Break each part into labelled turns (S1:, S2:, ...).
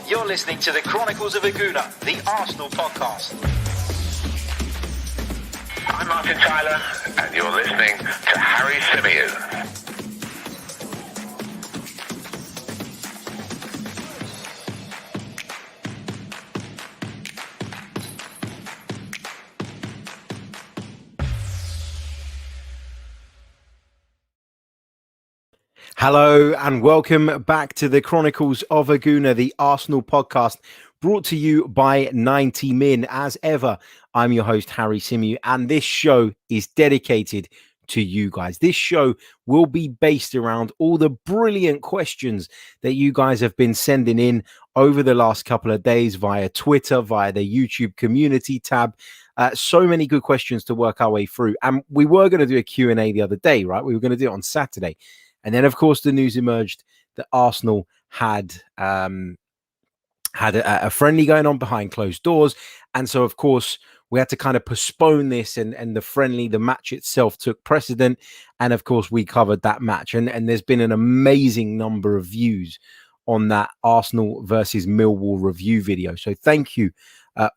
S1: You're listening to the Chronicles of a Gooner, the Arsenal podcast.
S2: I'm Martin Tyler, and you're listening to Harry Symeou.
S3: Hello and welcome back to the Chronicles of a Gooner, the Arsenal podcast, brought to you by 90 Min. As ever, I'm your host, Harry Symeou, and this show is dedicated to you guys. This show will be based around all the brilliant questions that you guys have been sending in over the last couple of days via Twitter, via the YouTube community tab. So many good questions to work our way through. And we were going to do a Q&A the other day, right? We were going to do it on Saturday. And then, of course, the news emerged that Arsenal had a friendly going on behind closed doors. And so, of course, we had to kind of postpone this, and the match itself took precedent. And, of course, we covered that match. And there's been an amazing number of views on that Arsenal versus Millwall review video. So thank you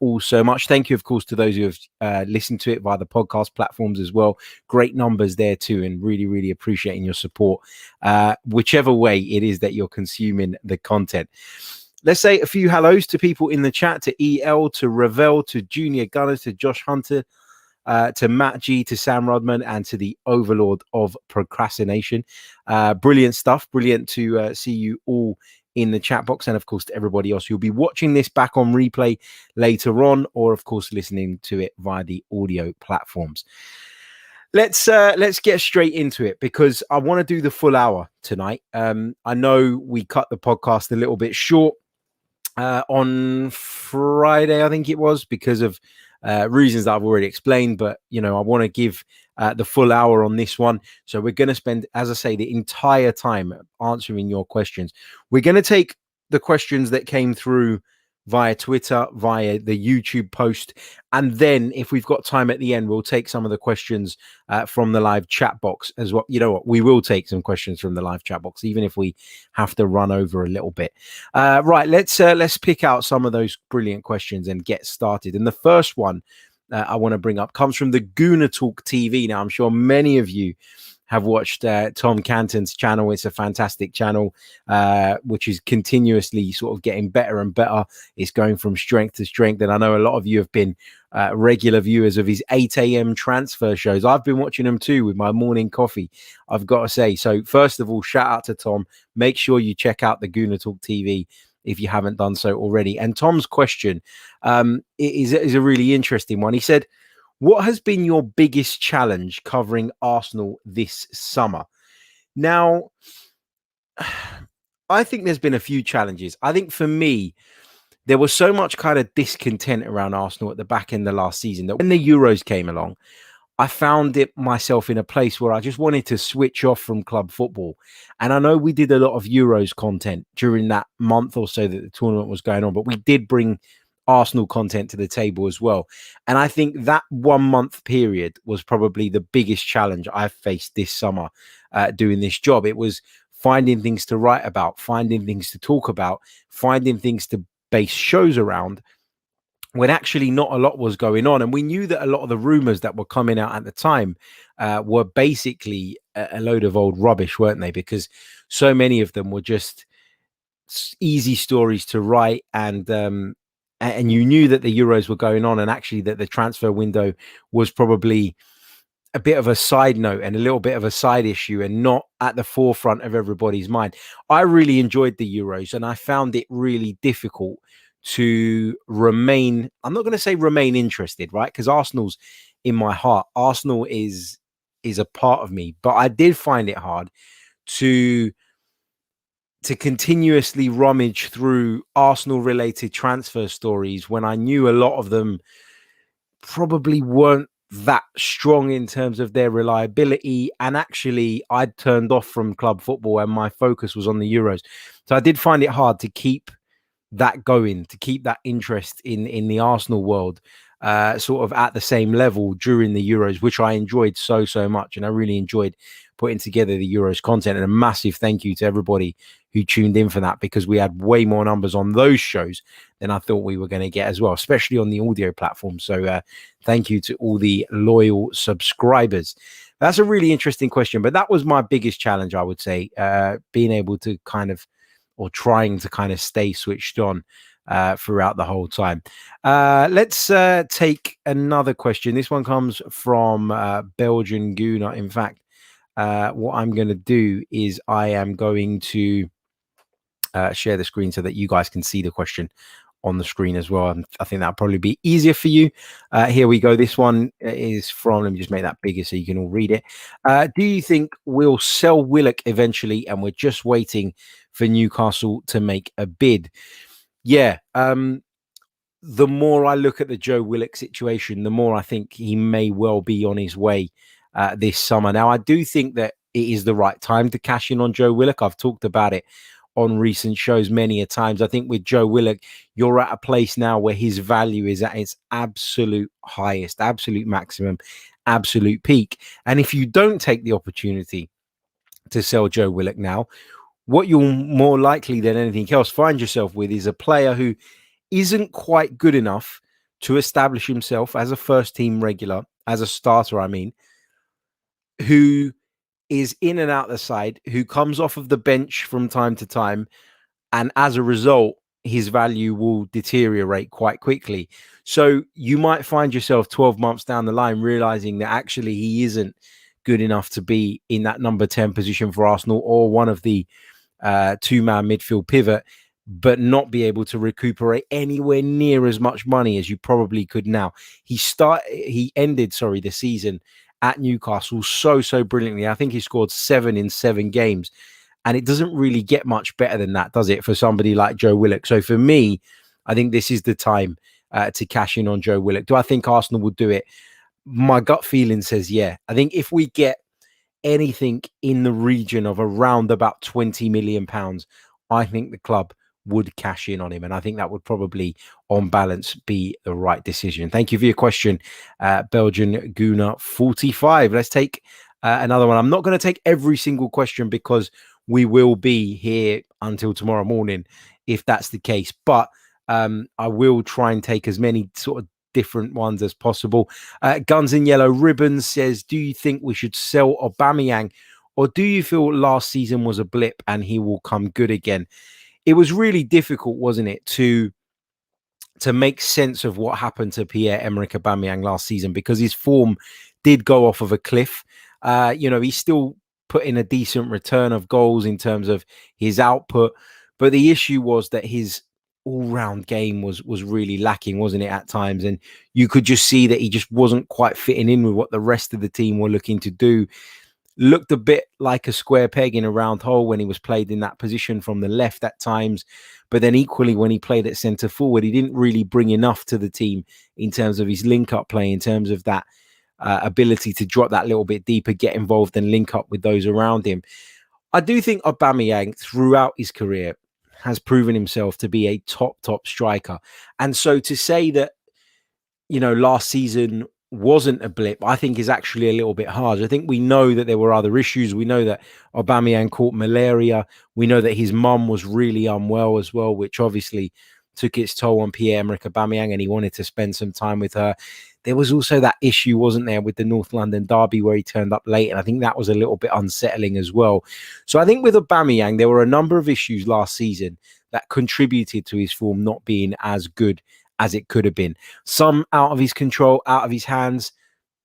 S3: all so much. Thank you, of course, to those who have listened to it via the podcast platforms as well. Great numbers there too, and really, really appreciating your support, whichever way it is that you're consuming the content. Let's say a few hellos to people in the chat, to EL, to Ravel, to Junior Gunner, to Josh Hunter, to Matt G, to Sam Rodman, and to the Overlord of Procrastination. Brilliant stuff. Brilliant to see you all in the chat box, and of course to everybody else who'll be watching this back on replay later on, or of course listening to it via the audio platforms. Let's get straight into it, because I want to do the full hour tonight. I know we cut the podcast a little bit short on Friday, I think it was, because of reasons that I've already explained, but you know, I want to give the full hour on this one. So we're going to spend, as I say, the entire time answering your questions. We're going to take the questions that came through via Twitter, via the YouTube post, and then if we've got time at the end, we'll take some of the questions from the live chat box as well. You know what? We will take some questions from the live chat box, even if we have to run over a little bit. Right, let's pick out some of those brilliant questions and get started. And the first one I want to bring up comes from the Gooner Talk TV. Now, I'm sure many of you have watched Tom Canton's channel. It's a fantastic channel, which is continuously sort of getting better and better. It's going from strength to strength. And I know a lot of you have been regular viewers of his 8 a.m. transfer shows. I've been watching them too with my morning coffee, I've got to say. So first of all, shout out to Tom. Make sure you check out the Gooner Talk TV if you haven't done so already. And Tom's question is a really interesting one. He said, what has been your biggest challenge covering Arsenal this summer? Now, I think there's been a few challenges. I think for me, there was so much kind of discontent around Arsenal at the back end of last season that when the Euros came along, I found it myself in a place where I just wanted to switch off from club football. And I know we did a lot of Euros content during that month or so that the tournament was going on, but we did bring Arsenal content to the table as well. And I think that 1 month period was probably the biggest challenge I've faced this summer doing this job. It was finding things to write about, finding things to talk about, finding things to base shows around, when actually not a lot was going on. And we knew that a lot of the rumors that were coming out at the time were basically a load of old rubbish, weren't they? Because so many of them were just easy stories to write, and you knew that the Euros were going on, and actually that the transfer window was probably a bit of a side note and a little bit of a side issue and not at the forefront of everybody's mind. I really enjoyed the Euros, and I found it really difficult to remain, I'm not going to say remain interested, right? Because Arsenal's in my heart. Arsenal is a part of me, but I did find it hard to continuously rummage through Arsenal-related transfer stories when I knew a lot of them probably weren't that strong in terms of their reliability. And actually, I'd turned off from club football and my focus was on the Euros. So I did find it hard to keep that going, to keep that interest in the Arsenal world sort of at the same level during the Euros, which I enjoyed so much. And I really enjoyed putting together the Euros content. And a massive thank you to everybody who tuned in for that, because we had way more numbers on those shows than I thought we were going to get as well, especially on the audio platform. So thank you to all the loyal subscribers. That's a really interesting question, but that was my biggest challenge, I would say, being able to trying to kind of stay switched on throughout the whole time. Let's take another question. This one comes from Belgian Gooner. In fact, what I'm going to do is I am going to share the screen so that you guys can see the question on the screen as well. And I think that'll probably be easier for you. Here we go. This one is from, let me just make that bigger so you can all read it. Do you think we'll sell Willock eventually and we're just waiting for Newcastle to make a bid? Yeah. The more I look at the Joe Willock situation, the more I think he may well be on his way this summer. Now, I do think that it is the right time to cash in on Joe Willock. I've talked about it on recent shows many a times. I think with Joe Willock, you're at a place now where his value is at its absolute highest, absolute maximum, absolute peak. And if you don't take the opportunity to sell Joe Willock now, what you'll more likely than anything else find yourself with is a player who isn't quite good enough to establish himself as a first team regular, as a starter, I mean, who is in and out the side, who comes off of the bench from time to time. And as a result, his value will deteriorate quite quickly. So you might find yourself 12 months down the line realizing that actually he isn't good enough to be in that number 10 position for Arsenal or one of the two-man midfield pivot, but not be able to recuperate anywhere near as much money as you probably could now. He ended the season at Newcastle so brilliantly. I think he scored 7 in 7 games, and it doesn't really get much better than that, does it, for somebody like Joe Willock? So for me, I think this is the time to cash in on Joe Willock. Do I think Arsenal will do it? My gut feeling says yeah. I think if we get anything in the region of around about £20 million, I think the club would cash in on him. And I think that would probably, on balance, be the right decision. Thank you for your question, Belgian Gooner 45. Let's take another one. I'm not going to take every single question because we will be here until tomorrow morning, if that's the case. But I will try and take as many sort of different ones as possible. Guns in Yellow Ribbons says, do you think we should sell Aubameyang, or do you feel last season was a blip and he will come good again? It was really difficult, wasn't it, to make sense of what happened to Pierre-Emerick Aubameyang last season, because his form did go off of a cliff. He still put in a decent return of goals in terms of his output, but the issue was that his all-round game was really lacking, wasn't it, at times? And you could just see that he just wasn't quite fitting in with what the rest of the team were looking to do. Looked a bit like a square peg in a round hole when he was played in that position from the left at times. But then equally, when he played at centre forward, he didn't really bring enough to the team in terms of his link-up play, in terms of that ability to drop that little bit deeper, get involved and link up with those around him. I do think Aubameyang, throughout his career, has proven himself to be a top striker. And so to say that, last season wasn't a blip, I think is actually a little bit hard. I think we know that there were other issues. We know that Aubameyang caught malaria. We know that his mum was really unwell as well, which obviously took its toll on Pierre-Emerick Aubameyang, and he wanted to spend some time with her. There was also that issue, wasn't there, with the North London derby where he turned up late, and I think that was a little bit unsettling as well. So I think with Aubameyang, there were a number of issues last season that contributed to his form not being as good as it could have been. Some out of his control, out of his hands.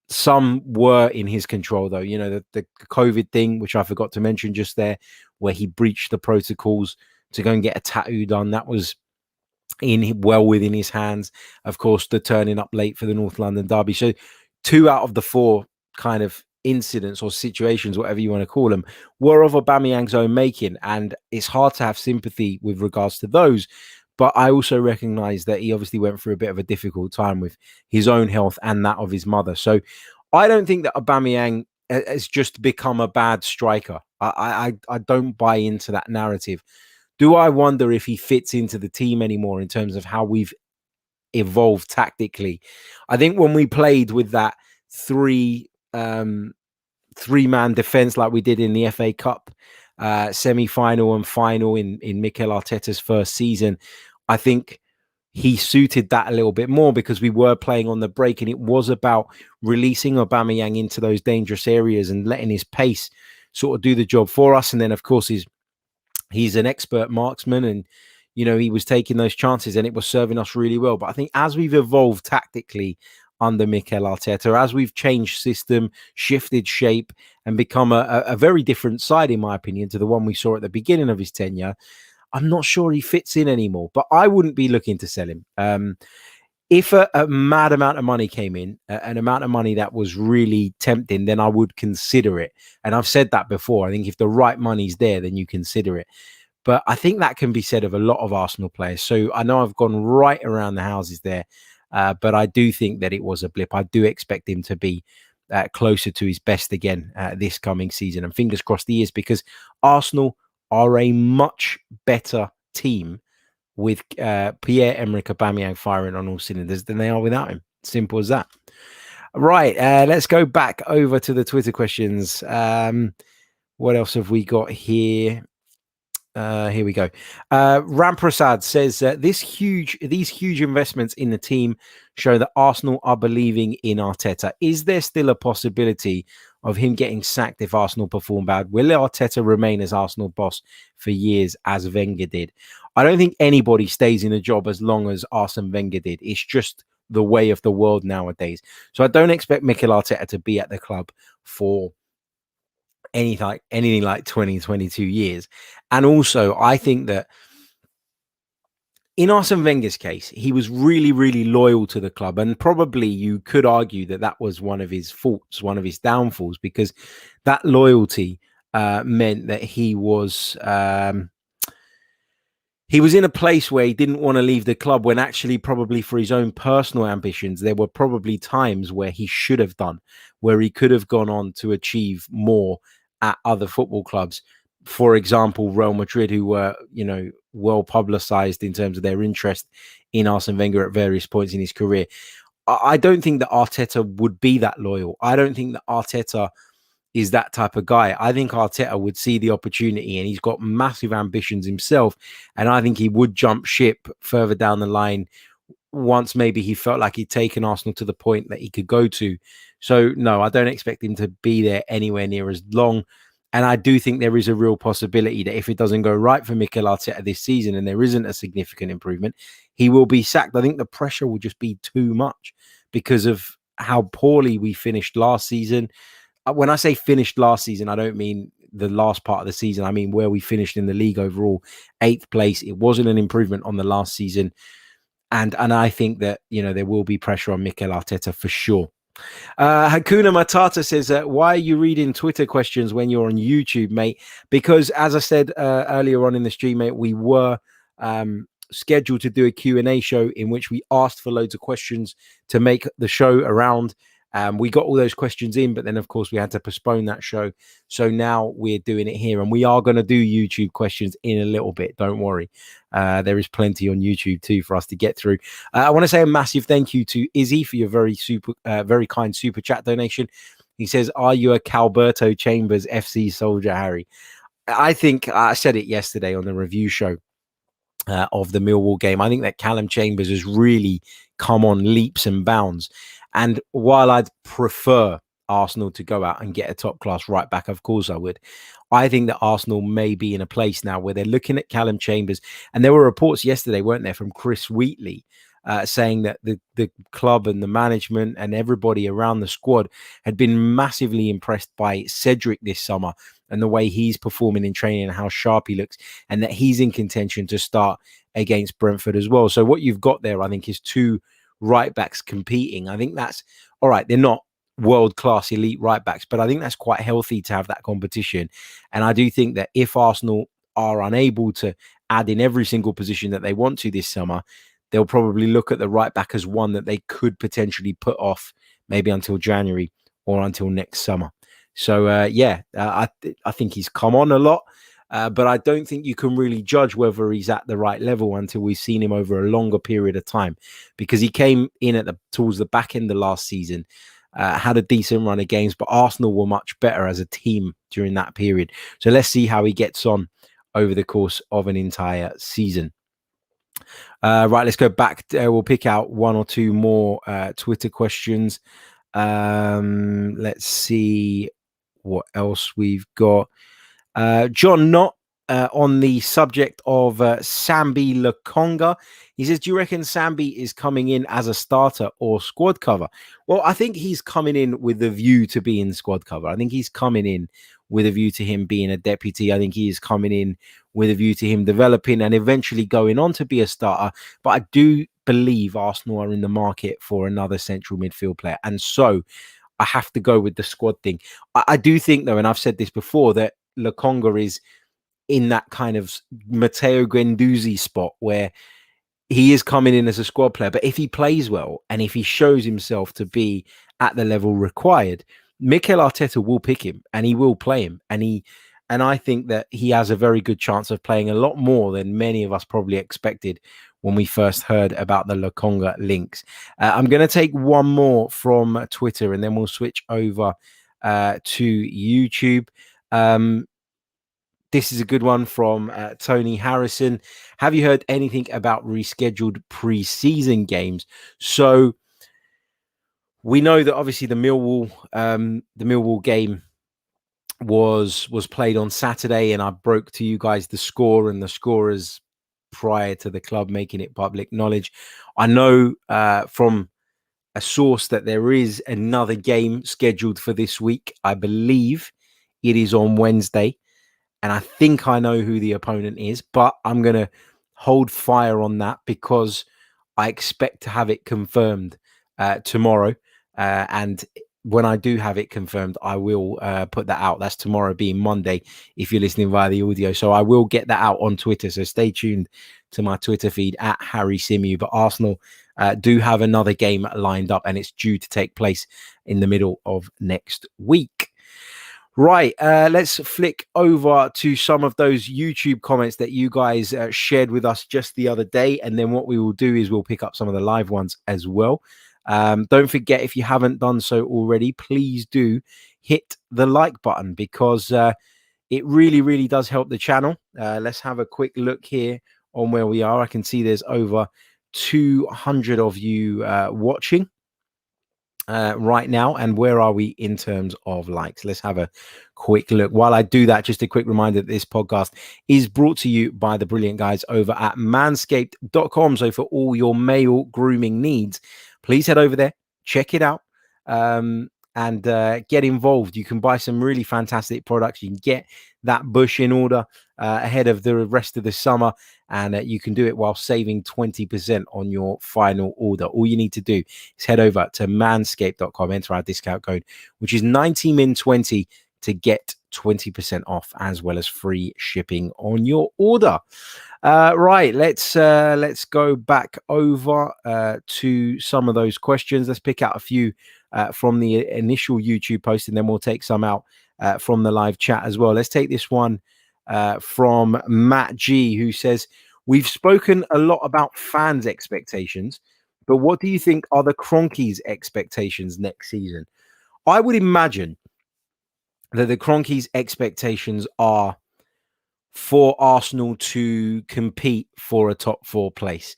S3: Some were in his control, though. The COVID thing, which I forgot to mention just there, where he breached the protocols to go and get a tattoo done. That was well within his hands. Of course, the turning up late for the North London derby. So 2 out of the 4 kind of incidents or situations, whatever you want to call them, were of Aubameyang's own making. And it's hard to have sympathy with regards to those. But I also recognize that he obviously went through a bit of a difficult time with his own health and that of his mother. So I don't think that Aubameyang has just become a bad striker. I don't buy into that narrative. Do I wonder if he fits into the team anymore in terms of how we've evolved tactically? I think when we played with that 3 three-man defense like we did in the FA Cup semi-final and final in Mikel Arteta's first season, I think he suited that a little bit more because we were playing on the break and it was about releasing Aubameyang into those dangerous areas and letting his pace sort of do the job for us. And then, of course, he's an expert marksman and, you know, he was taking those chances and it was serving us really well. But I think as we've evolved tactically under Mikel Arteta, as we've changed system, shifted shape and become a very different side, in my opinion, to the one we saw at the beginning of his tenure, I'm not sure he fits in anymore, but I wouldn't be looking to sell him. If a mad amount of money came in, an amount of money that was really tempting, then I would consider it. And I've said that before. I think if the right money's there, then you consider it. But I think that can be said of a lot of Arsenal players. So I know I've gone right around the houses there, but I do think that it was a blip. I do expect him to be closer to his best again this coming season. And fingers crossed he is, because Arsenal are a much better team with Pierre-Emerick Aubameyang firing on all cylinders than they are without him. Simple as that. Right, let's go back over to the Twitter questions. What else have we got here? Here we go. Ramprasad says these huge investments in the team show that Arsenal are believing in Arteta. Is there still a possibility of him getting sacked if Arsenal perform bad? Will Arteta remain as Arsenal boss for years as Wenger did? I don't think anybody stays in a job as long as Arsene Wenger did. It's just the way of the world nowadays. So I don't expect Mikel Arteta to be at the club for anything like 20, 22 years. And also, I think that in Arsene Wenger's case, he was really, really loyal to the club. And probably you could argue that that was one of his faults, one of his downfalls, because that loyalty meant that he was in a place where he didn't want to leave the club, when actually probably for his own personal ambitions, there were probably times where he should have done, where he could have gone on to achieve more at other football clubs. For example, Real Madrid, who were, you know, well publicized in terms of their interest in Arsene Wenger at various points in his career. I don't think that Arteta would be that loyal. I don't think that Arteta is that type of guy. I think Arteta would see the opportunity, and he's got massive ambitions himself. And I think he would jump ship further down the line once maybe he felt like he'd taken Arsenal to the point that he could go to. So no, I don't expect him to be there anywhere near as long. And I do think there is a real possibility that if it doesn't go right for Mikel Arteta this season and there isn't a significant improvement, he will be sacked. I think the pressure will just be too much because of how poorly we finished last season. When I say finished last season, I don't mean the last part of the season. I mean where we finished in the league overall, 8th place. It wasn't an improvement on the last season. And I think that, you know, there will be pressure on Mikel Arteta for sure. Hakuna Matata says, why are you reading Twitter questions when you're on YouTube, mate? Because as I said earlier on in the stream, mate, we were scheduled to do a Q&A show in which we asked for loads of questions to make the show around. We got all those questions in, but then of course we had to postpone that show. So now we're doing it here, and we are going to do YouTube questions in a little bit. Don't worry. There is plenty on YouTube too for us to get through. I want to say a massive thank you to Izzy for your very kind super chat donation. He says, are you a Calberto Chambers FC soldier, Harry? I think I said it yesterday on the review show of the Millwall game. I think that Callum Chambers has really come on leaps and bounds. And while I'd prefer Arsenal to go out and get a top-class right back, of course I would, I think that Arsenal may be in a place now where they're looking at Callum Chambers. And there were reports yesterday, weren't there, from Chris Wheatley saying that the club and the management and everybody around the squad had been massively impressed by Cedric this summer and the way he's performing in training and how sharp he looks, and that he's in contention to start against Brentford as well. So what you've got there, I think, is two right backs competing. I think that's all right. They're not world-class elite right backs, but I think that's quite healthy to have that competition. And I do think that if Arsenal are unable to add in every single position that they want to this summer, they'll probably look at the right back as one that they could potentially put off maybe until January or until next summer. So I think he's come on a lot. But I don't think you can really judge whether he's at the right level until we've seen him over a longer period of time, because he came in towards the back end of last season. had a decent run of games, but Arsenal were much better as a team during that period. So let's see how he gets on over the course of an entire season. Right, let's go back. We'll pick out one or two more Twitter questions. Let's see what else we've got. John Knott, on the subject of Sambi Lokonga. He says, do you reckon Sambi is coming in as a starter or squad cover? Well, I think he's coming in with the view to being squad cover. I think he's coming in with a view to him being a deputy. I think he is coming in with a view to him developing and eventually going on to be a starter. But I do believe Arsenal are in the market for another central midfield player. And so I have to go with the squad thing. I do think, though, and I've said this before, that Lokonga is in that kind of Matteo Guendouzi spot where he is coming in as a squad player. But if he plays well and if he shows himself to be at the level required, Mikel Arteta will pick him and he will play him. And I think that he has a very good chance of playing a lot more than many of us probably expected when we first heard about the Lokonga links. I'm going to take one more from Twitter and then we'll switch over to YouTube. This is a good one from Tony Harrison. Have you heard anything about rescheduled pre-season games? So we know that obviously the Millwall game was played on Saturday, and I broke to you guys the score and the scorers prior to the club making it public knowledge. I know from a source that there is another game scheduled for this week. I believe it is on Wednesday. And I think I know who the opponent is, but I'm going to hold fire on that because I expect to have it confirmed tomorrow. And when I do have it confirmed, I will put that out. That's tomorrow being Monday, if you're listening via the audio. So I will get that out on Twitter. So stay tuned to my Twitter feed at Harry Symeou. But Arsenal do have another game lined up, and it's due to take place in the middle of next week. Right, let's flick over to some of those YouTube comments that you guys shared with us just the other day. And then what we will do is we'll pick up some of the live ones as well. Don't forget, if you haven't done so already, please do hit the like button because it really, really does help the channel. Let's have a quick look here on where we are. I can see there's over 200 of you watching right now. And where are we in terms of likes? Let's have a quick look. While I do that, just a quick reminder that this podcast is brought to you by the brilliant guys over at manscaped.com. So for all your male grooming needs, please head over there, check it out, and get involved. You can buy some really fantastic products. You can get that bush in order ahead of the rest of the summer, and you can do it while saving 20% on your final order. All you need to do is head over to manscaped.com, enter our discount code, which is 90min20 to get 20% off, as well as free shipping on your order. Right, let's go back over to some of those questions. Let's pick out a few from the initial YouTube post, and then we'll take some out from the live chat as well. Let's take this one from Matt G, who says, we've spoken a lot about fans' expectations, but what do you think are the Kroenke's expectations next season? I would imagine that the Kroenke's expectations are for Arsenal to compete for a top four place.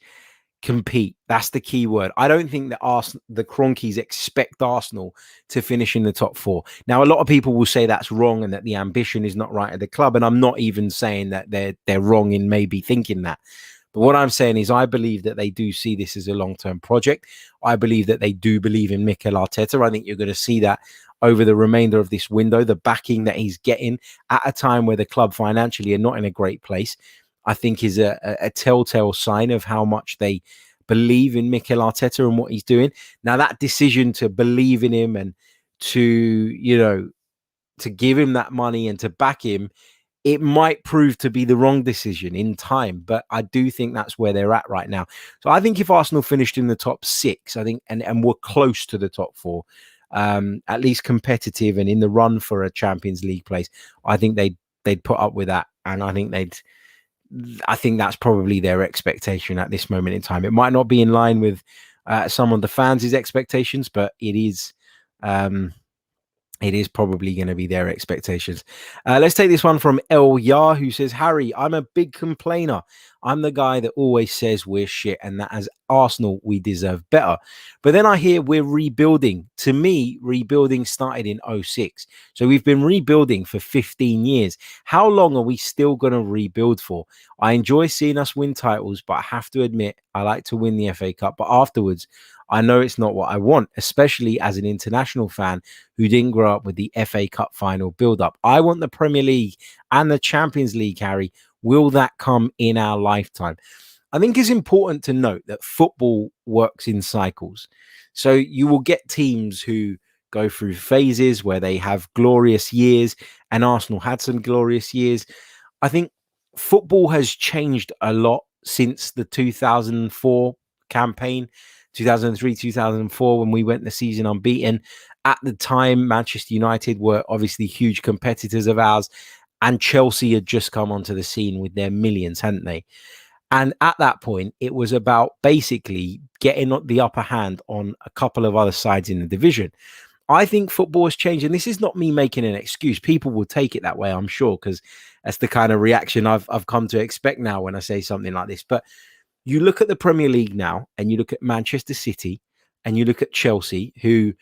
S3: Compete. That's the key word. I don't think that the Kroenkes expect Arsenal to finish in the top four. Now, a lot of people will say that's wrong and that the ambition is not right at the club. And I'm not even saying that they're wrong in maybe thinking that. But what I'm saying is I believe that they do see this as a long-term project. I believe that they do believe in Mikel Arteta. I think you're going to see that over the remainder of this window, the backing that he's getting at a time where the club financially are not in a great place, I think is a telltale sign of how much they believe in Mikel Arteta and what he's doing. Now, that decision to believe in him and to give him that money and to back him, it might prove to be the wrong decision in time, but I do think that's where they're at right now. So I think if Arsenal finished in the top six, I think, and were close to the top four, at least competitive and in the run for a Champions League place, I think they'd put up with that, and I think that's probably their expectation at this moment in time. It might not be in line with some of the fans' expectations, but it is It is probably going to be their expectations. Let's take this one from El Yar, who says, Harry, I'm a big complainer. I'm the guy that always says we're shit and that as Arsenal, we deserve better. But then I hear we're rebuilding. To me, rebuilding started in 2006. So we've been rebuilding for 15 years. How long are we still going to rebuild for? I enjoy seeing us win titles, but I have to admit, I like to win the FA Cup. But afterwards, I know it's not what I want, especially as an international fan who didn't grow up with the FA Cup final build-up. I want the Premier League and the Champions League, Harry. Will that come in our lifetime? I think it's important to note that football works in cycles. So you will get teams who go through phases where they have glorious years, and Arsenal had some glorious years. I think football has changed a lot since the 2004 campaign. 2003, 2004, when we went the season unbeaten. At the time, Manchester United were obviously huge competitors of ours, and Chelsea had just come onto the scene with their millions, hadn't they? And at that point, it was about basically getting the upper hand on a couple of other sides in the division. I think football has changed, and this is not me making an excuse. People will take it that way, I'm sure, because that's the kind of reaction I've come to expect now when I say something like this. But you look at the Premier League now, and you look at Manchester City, and you look at Chelsea, who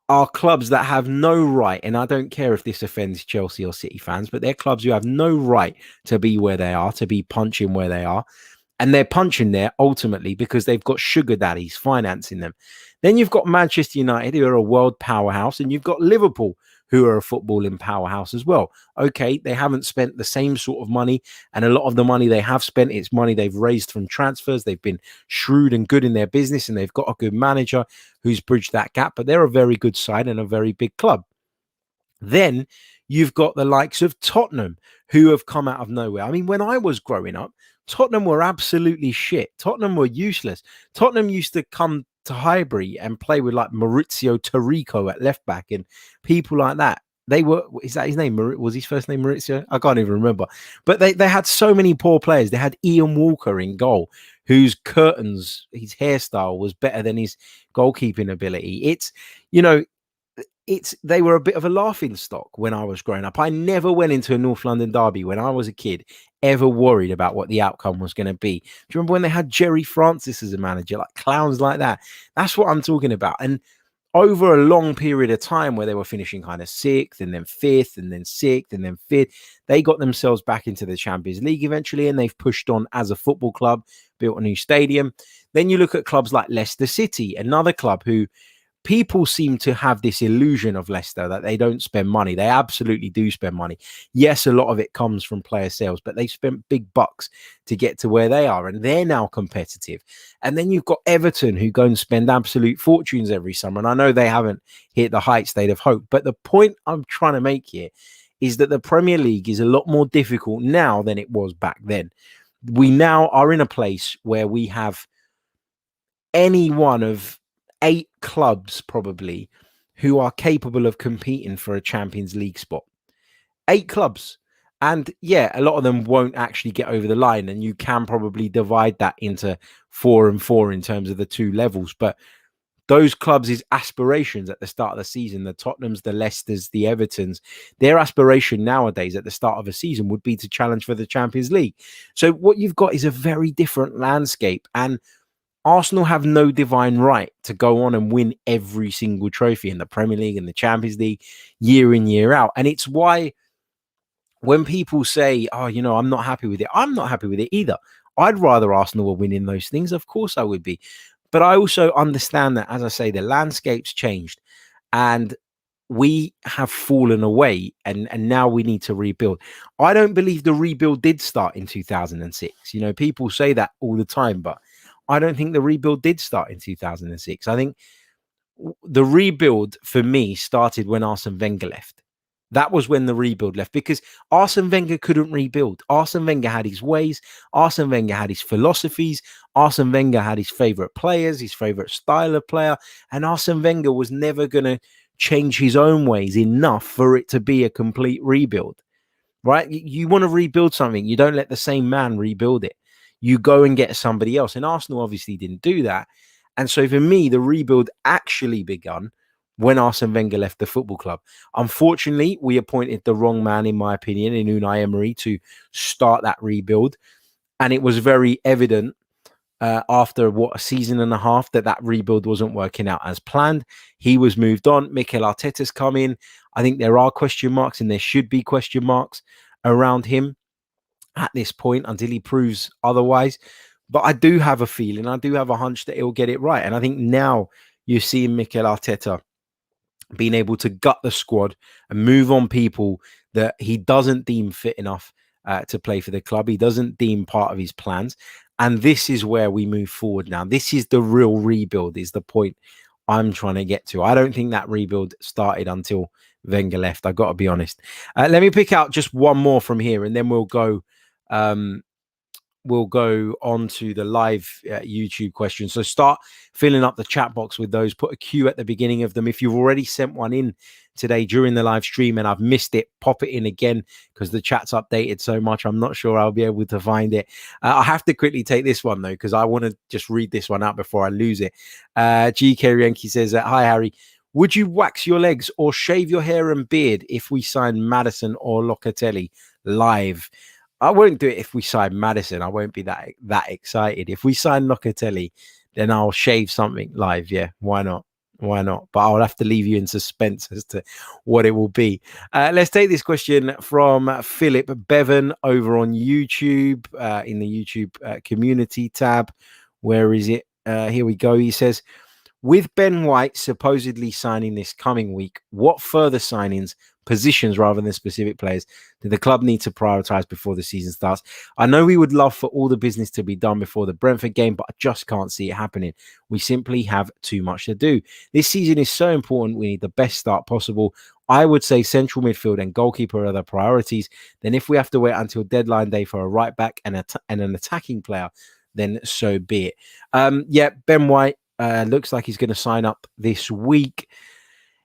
S3: are clubs that have no right, and I don't care if this offends Chelsea or City fans, but they're clubs who have no right to be where they are, to be punching where they are. And they're punching there ultimately because they've got sugar daddies financing them. Then you've got Manchester United, who are a world powerhouse, and you've got Liverpool, who are a footballing powerhouse as well. Okay, they haven't spent the same sort of money, and a lot of the money they have spent, it's money they've raised from transfers. They've been shrewd and good in their business, and they've got a good manager who's bridged that gap, but they're a very good side and a very big club. Then you've got the likes of Tottenham, who have come out of nowhere. I mean, when I was growing up, Tottenham were absolutely shit. Tottenham were useless. Tottenham used to come to Highbury and play with like Maurizio Taricco at left back and people like that. They were, is that his name? Was his first name Maurizio? I can't even remember. But they had so many poor players. They had Ian Walker in goal, whose curtains, his hairstyle was better than his goalkeeping ability. They were a bit of a laughing stock when I was growing up. I never went into a North London derby when I was a kid, ever worried about what the outcome was going to be. Do you remember when they had Jerry Francis as a manager, like clowns like that? That's what I'm talking about. And over a long period of time where they were finishing kind of sixth and then fifth and then sixth and then fifth, they got themselves back into the Champions League eventually, and they've pushed on as a football club, built a new stadium. Then you look at clubs like Leicester City, another club who people seem to have this illusion of Leicester that they don't spend money. They absolutely do spend money. Yes, a lot of it comes from player sales, but they spent big bucks to get to where they are, and they're now competitive. And then you've got Everton, who go and spend absolute fortunes every summer. And I know they haven't hit the heights they'd have hoped, but the point I'm trying to make here is that the Premier League is a lot more difficult now than it was back then. We now are in a place where we have any one of 8 clubs probably who are capable of competing for a Champions League spot. 8 clubs. And yeah, a lot of them won't actually get over the line, and you can probably divide that into 4 and 4 in terms of the 2 levels. But those clubs' aspirations at the start of the season, the Tottenhams, the Leicesters, the Evertons, their aspiration nowadays at the start of a season would be to challenge for the Champions League. So what you've got is a very different landscape, and Arsenal have no divine right to go on and win every single trophy in the Premier League and the Champions League year in, year out. And it's why when people say, oh, I'm not happy with it, I'm not happy with it either. I'd rather Arsenal were winning those things. Of course I would be. But I also understand that, as I say, the landscape's changed and we have fallen away, and now we need to rebuild. I don't believe the rebuild did start in 2006. People say that all the time, but I don't think the rebuild did start in 2006. I think the rebuild for me started when Arsene Wenger left. That was when the rebuild left, because Arsene Wenger couldn't rebuild. Arsene Wenger had his ways. Arsene Wenger had his philosophies. Arsene Wenger had his favorite players, his favorite style of player. And Arsene Wenger was never going to change his own ways enough for it to be a complete rebuild, right? You want to rebuild something. You don't let the same man rebuild it. You go and get somebody else. And Arsenal obviously didn't do that. And so for me, the rebuild actually begun when Arsene Wenger left the football club. Unfortunately, we appointed the wrong man, in my opinion, in Unai Emery to start that rebuild. And it was very evident after a season and a half that rebuild wasn't working out as planned. He was moved on. Mikel Arteta's come in. I think there are question marks, and there should be question marks around him at this point until he proves otherwise. But I do have a feeling, I do have a hunch that he'll get it right. And I think now you're seeing Mikel Arteta being able to gut the squad and move on people that he doesn't deem fit enough to play for the club. He doesn't deem part of his plans. And this is where we move forward now. This is the real rebuild, is the point I'm trying to get to. I don't think that rebuild started until Wenger left. I've got to be honest. Let me pick out just one more from here, and then we'll go on to the live YouTube questions. So start filling up the chat box with those. Put a Q at the beginning of them. If you've already sent one in today during the live stream and I've missed it, pop it in again because the chat's updated so much. I'm not sure I'll be able to find it. I have to quickly take this one, though, because I want to just read this one out before I lose it. G. Kroenke says, hi, Harry. Would you wax your legs or shave your hair and beard if we sign Maddison or Locatelli live? I won't do it if we sign Maddison. I won't be that excited. If we sign Locatelli, then I'll shave something live. Yeah, why not? Why not? But I'll have to leave you in suspense as to what it will be. Let's take this question from Philip Bevan over on YouTube, in the YouTube community tab. Where is it? Here we go. He says, with Ben White supposedly signing this coming week, what further signings, positions rather than specific players, do the club need to prioritise before the season starts? I know we would love for all the business to be done before the Brentford game, but I just can't see it happening. We simply have too much to do. This season is so important. We need the best start possible. I would say central midfield and goalkeeper are the priorities. Then if we have to wait until deadline day for a right back and an attacking player, then so be it. Yeah, Ben White looks like he's going to sign up this week.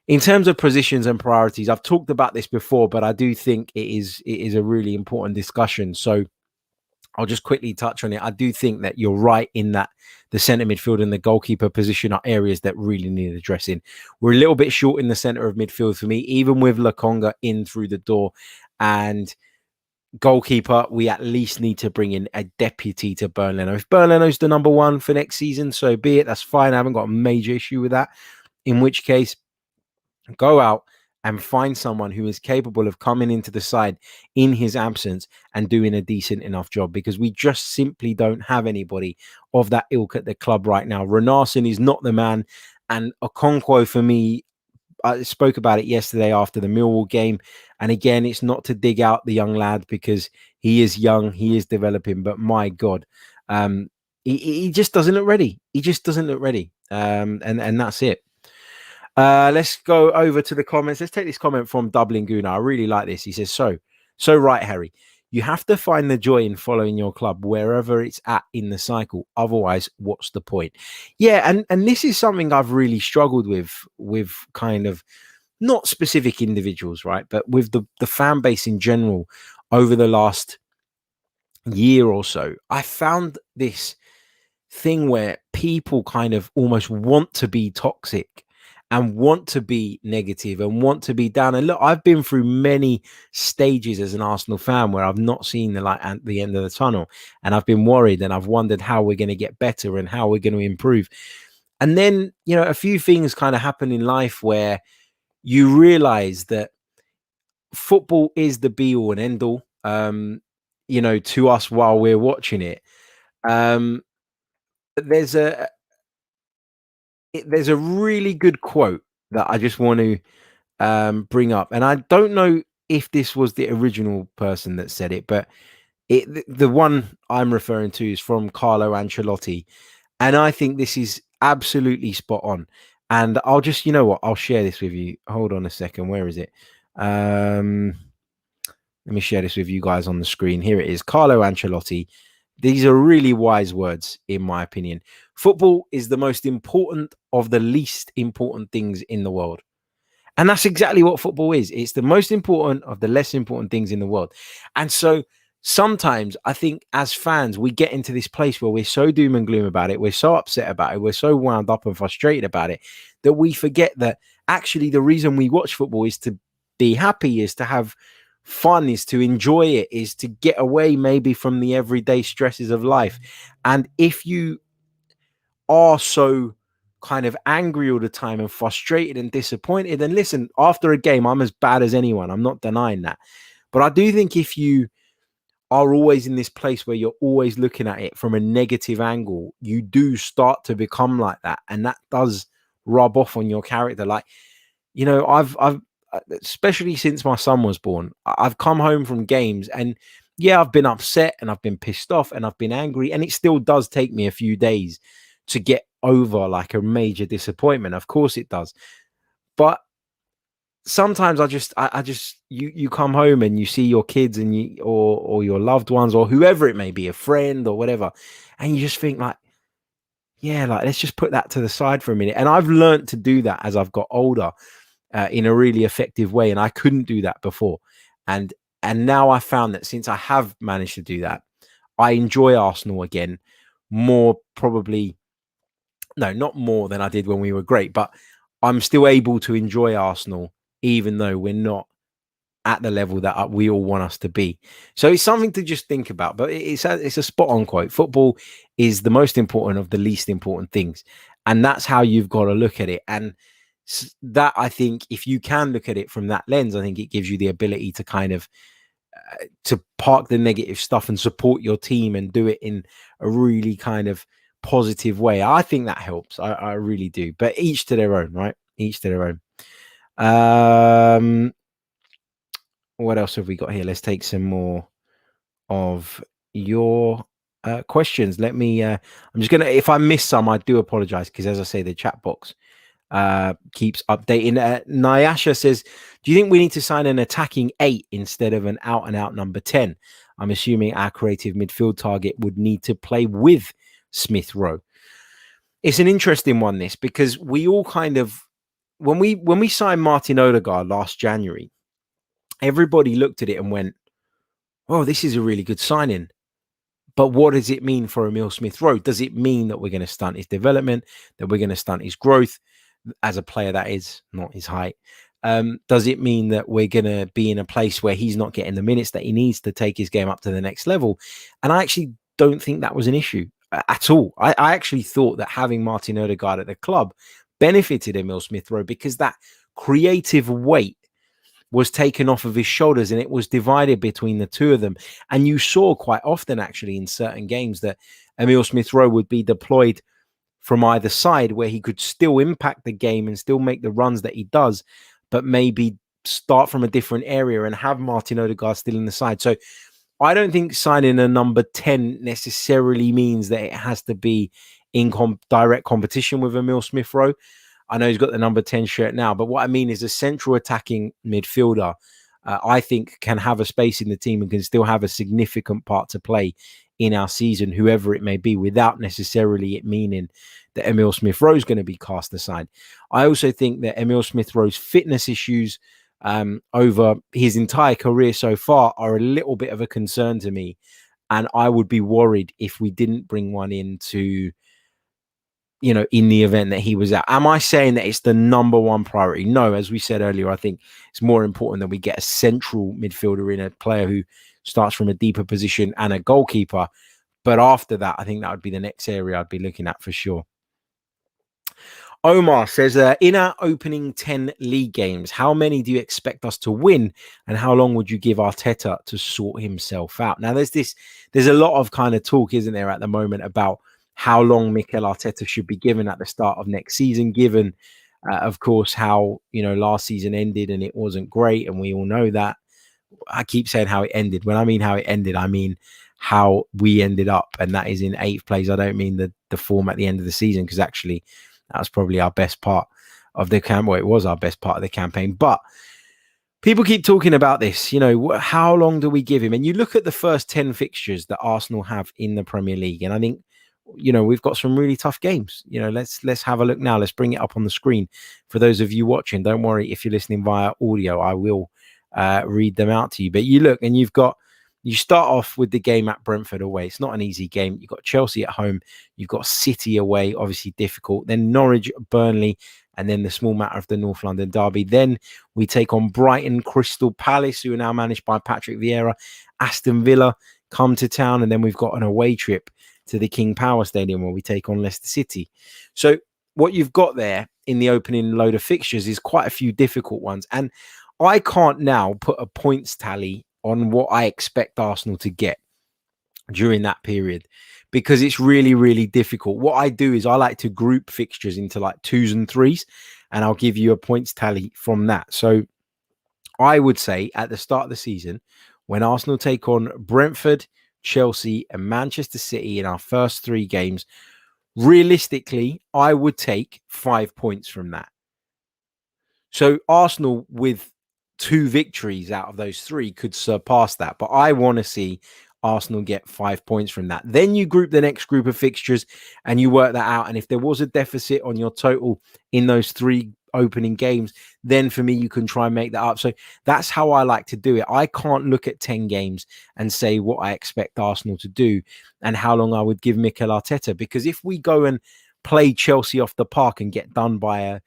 S3: In terms of positions and priorities, I've talked about this before, but I do think it is a really important discussion. So I'll just quickly touch on it. I do think that you're right in that the centre midfield and the goalkeeper position are areas that really need addressing. We're a little bit short in the centre of midfield for me, even with Lokonga in through the door. And goalkeeper, we at least need to bring in a deputy to Bernd Leno. If Bernd Leno's the number one for next season, so be it. That's fine. I haven't got a major issue with that. In which case, go out and find someone who is capable of coming into the side in his absence and doing a decent enough job, because we just simply don't have anybody of that ilk at the club right now. Renarsson is not the man. And Okonkwo, for me, I spoke about it yesterday after the Millwall game. And again, it's not to dig out the young lad because he is young, he is developing. But my God, he just doesn't look ready. He just doesn't look ready. And that's it. Let's go over to the comments. Let's take this comment from Dublin Gooner. I really like this. He says, so right, Harry. You have to find the joy in following your club wherever it's at in the cycle. Otherwise, what's the point? Yeah, and this is something I've really struggled with kind of not specific individuals, right? But with the fan base in general over the last year or so. I found this thing where people kind of almost want to be toxic and want to be negative and want to be down. And look, I've been through many stages as an Arsenal fan where I've not seen the light at the end of the tunnel. And I've been worried and I've wondered how we're going to get better and how we're going to improve. And then, you know, a few things kind of happen in life where you realize that football is the be all and end all, you know, to us while we're watching it. But there's a really good quote that I just want to bring up. And I don't know if this was the original person that said it, but the one I'm referring to is from Carlo Ancelotti. And I think this is absolutely spot on. And I'll just, you know what, I'll share this with you. Hold on a second. Where is it? Let me share this with you guys on the screen. Here it is. Carlo Ancelotti. These are really wise words, in my opinion. Football is the most important of the least important things in the world. And that's exactly what football is. It's the most important of the less important things in the world. And so sometimes I think as fans, we get into this place where we're so doom and gloom about it. We're so upset about it. We're so wound up and frustrated about it that we forget that actually the reason we watch football is to be happy, is to have fun, is to enjoy it, is to get away maybe from the everyday stresses of life. And if you are so kind of angry all the time and frustrated and disappointed, and listen, after a game, I'm as bad as anyone. I'm not denying that. But I do think if you are always in this place where you're always looking at it from a negative angle, you do start to become like that. And that does rub off on your character. Like, you know, I've especially since my son was born, I've come home from games and yeah, I've been upset and I've been pissed off and I've been angry. And it still does take me a few days to get over like a major disappointment. Of course it does. But sometimes I just you come home and you see your kids and you or your loved ones or whoever it may be, a friend or whatever, and you just think like, yeah, like let's just put that to the side for a minute. And I've learned to do that as I've got older in a really effective way, and I couldn't do that before. And now I found that since I have managed to do that, I enjoy Arsenal again more, probably no, not more than I did when we were great, but I'm still able to enjoy Arsenal even though we're not at the level that we all want us to be. So it's something to just think about. But it's a spot on quote. Football is the most important of the least important things, and that's how you've got to look at it. And that, I think, if you can look at it from that lens, I think it gives you the ability to kind of to park the negative stuff and support your team and do it in a really kind of positive way. I think that helps. I really do. But each to their own, right? Each to their own. What else have we got here? Let's take some more of your questions. Let me I'm just gonna, if I miss some, I do apologize, because as I say, the chat box keeps updating. Nyasha says, do you think we need to sign an attacking 8 instead of an out and out number 10? I'm assuming our creative midfield target would need to play with Smith Rowe. It's an interesting one, this, because we all kind of, when we signed Martin Odegaard last January, everybody looked at it and went, oh, this is a really good signing. But what does it mean for Emile Smith Rowe? Does it mean that we're going to stunt his development, that we're going to stunt his growth as a player, that is, not his height? Does it mean that we're going to be in a place where he's not getting the minutes that he needs to take his game up to the next level? And I actually don't think that was an issue at all. I actually thought that having Martin Odegaard at the club benefited Emile Smith Rowe, because that creative weight was taken off of his shoulders and it was divided between the two of them. And you saw quite often, actually, in certain games, that Emile Smith Rowe would be deployed from either side, where he could still impact the game and still make the runs that he does, but maybe start from a different area and have Martin Odegaard still in the side. So I don't think signing a number 10 necessarily means that it has to be in direct competition with Emile Smith Rowe. I know he's got the number 10 shirt now, but what I mean is a central attacking midfielder, I think, can have a space in the team and can still have a significant part to play in our season, whoever it may be, without necessarily it meaning that Emile Smith Rowe is going to be cast aside. I also think that Emile Smith Rowe's fitness issues over his entire career so far are a little bit of a concern to me. And I would be worried if we didn't bring one in to, you know, in the event that he was out. Am I saying that it's the number one priority? No, as we said earlier, I think it's more important that we get a central midfielder in, a player who starts from a deeper position, and a goalkeeper. But after that, I think that would be the next area I'd be looking at for sure. Omar says, in our opening 10 league games, how many do you expect us to win? And how long would you give Arteta to sort himself out? Now, there's a lot of kind of talk, isn't there, at the moment about how long Mikel Arteta should be given at the start of next season, given, of course, how, you know, last season ended and it wasn't great. And we all know that. I keep saying how it ended. When I mean how it ended, I mean how we ended up. And that is in 8th place. I don't mean the form at the end of the season, because actually that was probably our best part of the campaign. Well, it was our best part of the campaign. But people keep talking about this, you know, how long do we give him? And you look at the first 10 fixtures that Arsenal have in the Premier League, and I think, you know, we've got some really tough games. You know, let's have a look now. Let's bring it up on the screen for those of you watching. Don't worry if you're listening via audio, I will read them out to you. But you look, and you start off with the game at Brentford away. It's not an easy game. You've got Chelsea at home. You've got City away, obviously difficult. Then Norwich, Burnley, and then the small matter of the North London derby. Then we take on Brighton, Crystal Palace, who are now managed by Patrick Vieira, Aston Villa come to town, and then we've got an away trip to the King Power Stadium where we take on Leicester City. So what you've got there in the opening load of fixtures is quite a few difficult ones. And I can't now put a points tally on what I expect Arsenal to get during that period, because it's really, really difficult. What I do is I like to group fixtures into like 2s and 3s, and I'll give you a points tally from that. So I would say at the start of the season, when Arsenal take on Brentford, Chelsea, and Manchester City in our first 3 games, realistically, I would take 5 points from that. So Arsenal with 2 victories out of those 3 could surpass that. But I want to see Arsenal get 5 points from that. Then you group the next group of fixtures and you work that out. And if there was a deficit on your total in those 3 opening games, then for me, you can try and make that up. So that's how I like to do it. I can't look at 10 games and say what I expect Arsenal to do and how long I would give Mikel Arteta, because if we go and play Chelsea off the park and get done by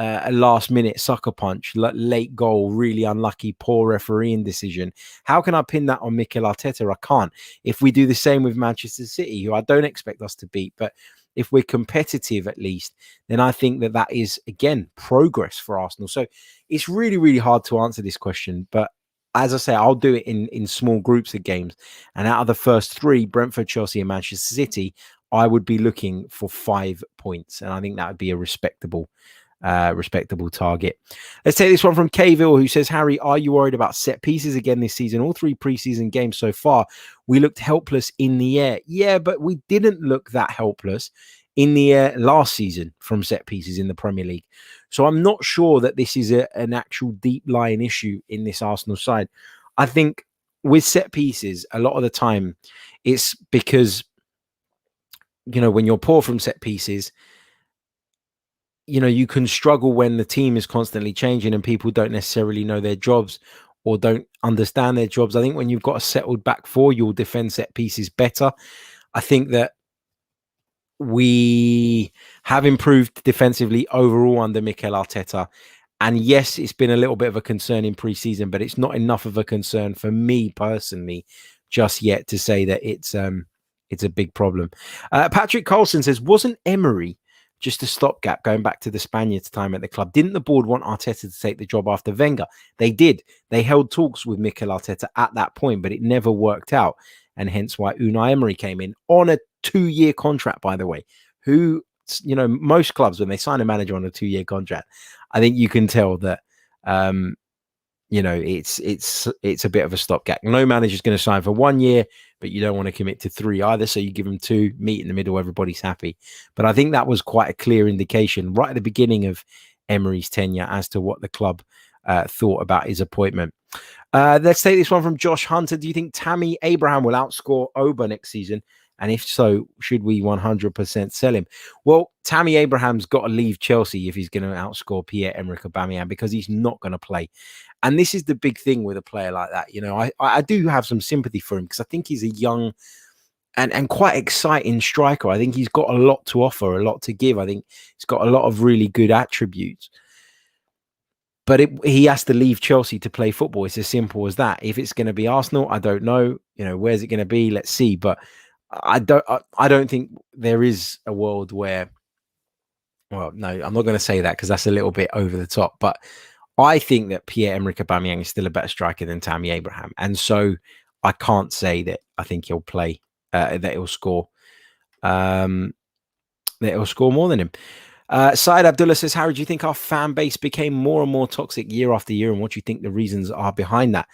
S3: a last minute sucker punch, late goal, really unlucky, poor refereeing decision, how can I pin that on Mikel Arteta? I can't. If we do the same with Manchester City, who I don't expect us to beat, but if we're competitive at least, then I think that that is, again, progress for Arsenal. So it's really, really hard to answer this question. But as I say, I'll do it in small groups of games. And out of the first 3, Brentford, Chelsea and Manchester City, I would be looking for 5 points. And I think that would be a respectable target. Let's take this one from Kayville, who says, Harry, are you worried about set pieces again this season? All 3 preseason games so far, we looked helpless in the air. Yeah, but we didn't look that helpless in the air last season from set pieces in the Premier League. So I'm not sure that this is an actual deep lying issue in this Arsenal side. I think with set pieces, a lot of the time it's because, when you're poor from set pieces, you can struggle when the team is constantly changing and people don't necessarily know their jobs or don't understand their jobs. I think when you've got a settled back 4, you'll defend set pieces better. I think that we have improved defensively overall under Mikel Arteta. And yes, it's been a little bit of a concern in pre-season, but it's not enough of a concern for me personally just yet to say that it's a big problem. Patrick Colson says, wasn't Emery just a stopgap going back to the Spaniards' time at the club? Didn't the board want Arteta to take the job after Wenger? They did. They held talks with Mikel Arteta at that point, but it never worked out. And hence why Unai Emery came in on a 2-year contract, by the way. Who, most clubs, when they sign a manager on a 2-year contract, I think you can tell that, it's a bit of a stopgap. No manager's going to sign for 1 year, but you don't want to commit to 3 either. So you give them 2, meet in the middle, everybody's happy. But I think that was quite a clear indication right at the beginning of Emery's tenure as to what the club thought about his appointment. Let's take this one from Josh Hunter. Do you think Tammy Abraham will outscore Oba next season? And if so, should we 100% sell him? Well, Tammy Abraham's got to leave Chelsea if he's going to outscore Pierre-Emerick Aubameyang, because he's not going to play. And this is the big thing with a player like that. I do have some sympathy for him because I think he's a young and quite exciting striker. I think he's got a lot to offer, a lot to give. I think he's got a lot of really good attributes. But he has to leave Chelsea to play football. It's as simple as that. If it's going to be Arsenal, I don't know. Where's it going to be? Let's see. But I don't think there is a world where, well, no, I'm not going to say that because that's a little bit over the top. But I think that Pierre-Emerick Aubameyang is still a better striker than Tammy Abraham. And so I can't say that I think he'll play, that he'll score more than him. Syed Abdullah says, Harry, do you think our fan base became more and more toxic year after year? And what do you think the reasons are behind that?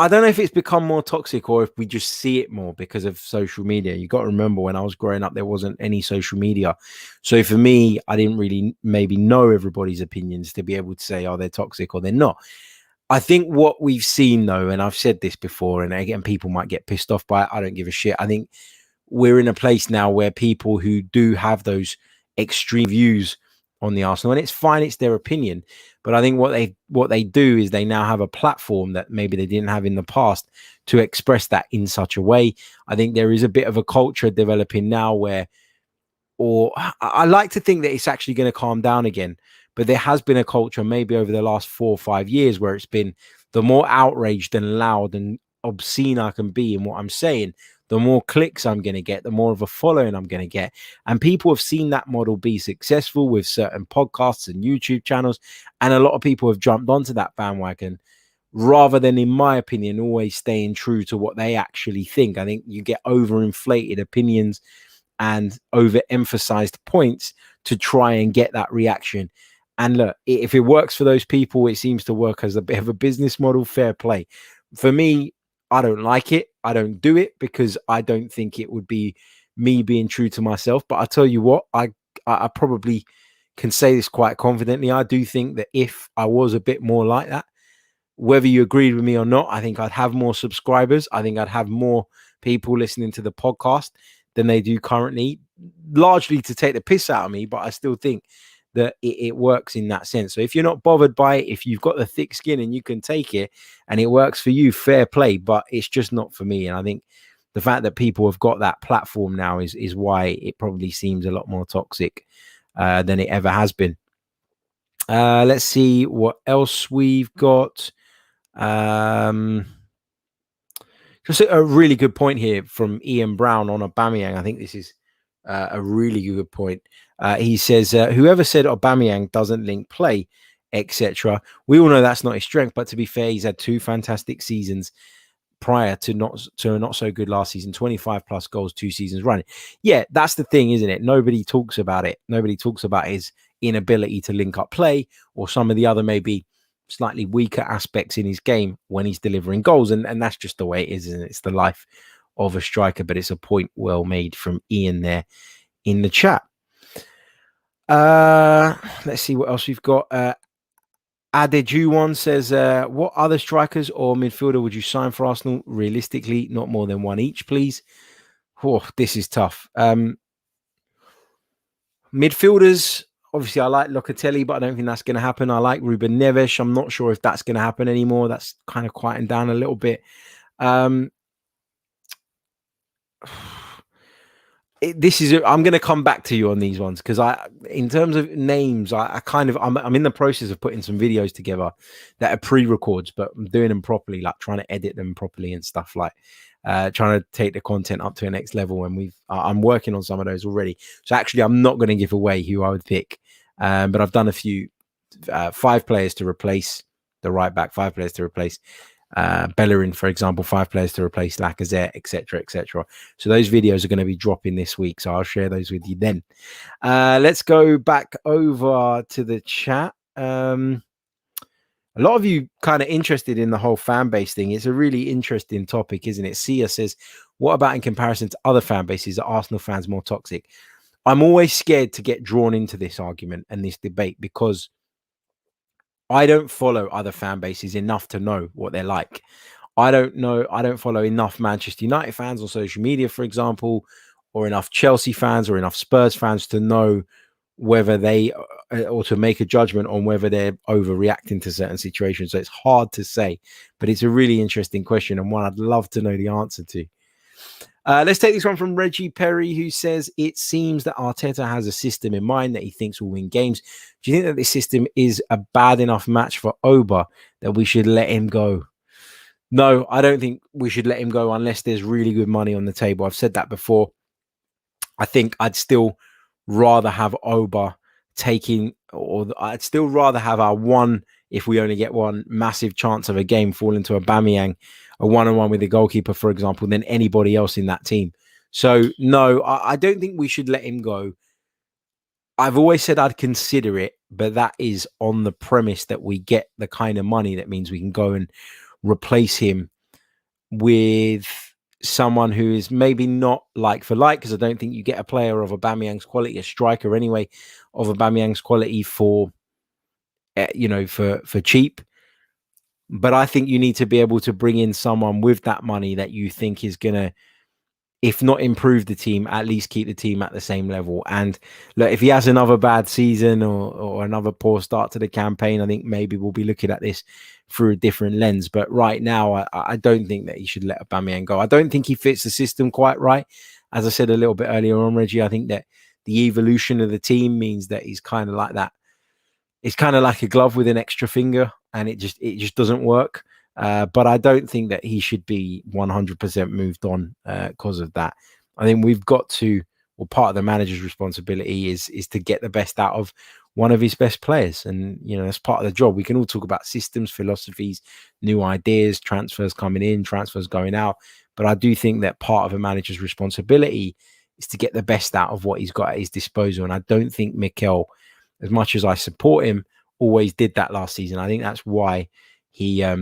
S3: I don't know if it's become more toxic or if we just see it more because of social media. You got to remember, when I was growing up, there wasn't any social media. So for me, I didn't really maybe know everybody's opinions to be able to say, they're toxic or they're not. I think what we've seen, though, and I've said this before, and again, people might get pissed off by it. I don't give a shit. I think we're in a place now where people who do have those extreme views on the Arsenal, and it's fine, it's their opinion, but I think what they do is they now have a platform that maybe they didn't have in the past to express that in such a way. I think there is a bit of a culture developing now where or I like to think that it's actually going to calm down again. But there has been a culture maybe over the last 4 or 5 years where it's been the more outraged and loud and obscene I can be in what I'm saying, the more clicks I'm going to get, the more of a following I'm going to get. And people have seen that model be successful with certain podcasts and YouTube channels. And a lot of people have jumped onto that bandwagon rather than, in my opinion, always staying true to what they actually think. I think you get overinflated opinions and overemphasized points to try and get that reaction. And look, if it works for those people, it seems to work as a bit of a business model. Fair play. For me, I don't like it. I don't do it because I don't think it would be me being true to myself. But I tell you what, I probably can say this quite confidently. I do think that if I was a bit more like that, whether you agreed with me or not, I think I'd have more subscribers. I think I'd have more people listening to the podcast than they do currently, largely to take the piss out of me. But I still think that it works in that sense. So if you're not bothered by it, if you've got the thick skin and you can take it and it works for you, fair play. But it's just not for me. And I think the fact that people have got that platform now is why it probably seems a lot more toxic than it ever has been. Let's see what else we've got. Just a really good point here from Ian Brown on Aubameyang. I think this is a really good point. He says, whoever said Aubameyang doesn't link play, etc. We all know that's not his strength, but to be fair, he's had 2 fantastic seasons prior to not so good last season, 25 plus goals, 2 seasons running. Yeah, that's the thing, isn't it? Nobody talks about it. Nobody talks about his inability to link up play or some of the other maybe slightly weaker aspects in his game when he's delivering goals. And that's just the way it is, isn't it? It's the life of a striker, but it's a point well made from Ian there in the chat. Let's see what else we've got. Adejuwon says, what other strikers or midfielder would you sign for Arsenal? Realistically, not more than one each, please. Oh, this is tough. Midfielders, obviously, I like Locatelli, but I don't think that's going to happen. I like Ruben Neves. I'm not sure if that's going to happen anymore. That's kind of quieting down a little bit. I'm going to come back to you on these ones because in terms of names, I'm in the process of putting some videos together that are pre-records, but I'm doing them properly, like trying to edit them properly and stuff, like trying to take the content up to a next level. And I'm working on some of those already. So actually, I'm not going to give away who I would pick, but I've done a few 5 players to replace the right back, 5 players to replace Bellerin, for example, 5 players to replace Lacazette, etc., etc. So those videos are going to be dropping this week, so I'll share those with you then. Let's go back over to the chat. A lot of you kind of interested in the whole fan base thing. It's a really interesting topic, isn't it? Sia says, what about in comparison to other fan bases? Are Arsenal fans more toxic? I'm always scared to get drawn into this argument and this debate because I don't follow other fan bases enough to know what they're like. I don't follow enough Manchester United fans on social media, for example, or enough Chelsea fans or enough Spurs fans to know whether they or to make a judgment on whether they're overreacting to certain situations. So it's hard to say, but it's a really interesting question and one I'd love to know the answer to. Let's take this one from Reggie Perry, who says, it seems that Arteta has a system in mind that he thinks will win games. Do you think that this system is a bad enough match for Oba that we should let him go? No, I don't think we should let him go unless there's really good money on the table. I've said that before. I think I'd still rather have Oba taking, or I'd still rather have our one, if we only get one, massive chance of a game fall into Aubameyang, a one-on-one with the goalkeeper, for example, than anybody else in that team. So, no, I don't think we should let him go. I've always said I'd consider it, but that is on the premise that we get the kind of money that means we can go and replace him with someone who is maybe not like for like, because I don't think you get a player of Aubameyang's quality, a striker anyway, of Aubameyang's quality for cheap. But I think you need to be able to bring in someone with that money that you think is going to, if not improve the team, at least keep the team at the same level. And look, if he has another bad season or another poor start to the campaign, I think maybe we'll be looking at this through a different lens. But right now, I don't think that he should let Aubameyang go. I don't think he fits the system quite right. As I said a little bit earlier on, Reggie, I think that the evolution of the team means that he's kind of like that. It's kind of like a glove with an extra finger, and it just doesn't work. But I don't think that he should be 100% moved on because of that. I think we've got to, well, part of the manager's responsibility is to get the best out of one of his best players. And, that's part of the job. We can all talk about systems, philosophies, new ideas, transfers coming in, transfers going out. But I do think that part of a manager's responsibility is to get the best out of what he's got at his disposal. And I don't think Mikel, as much as I support him, always did that last season. I think that's why he's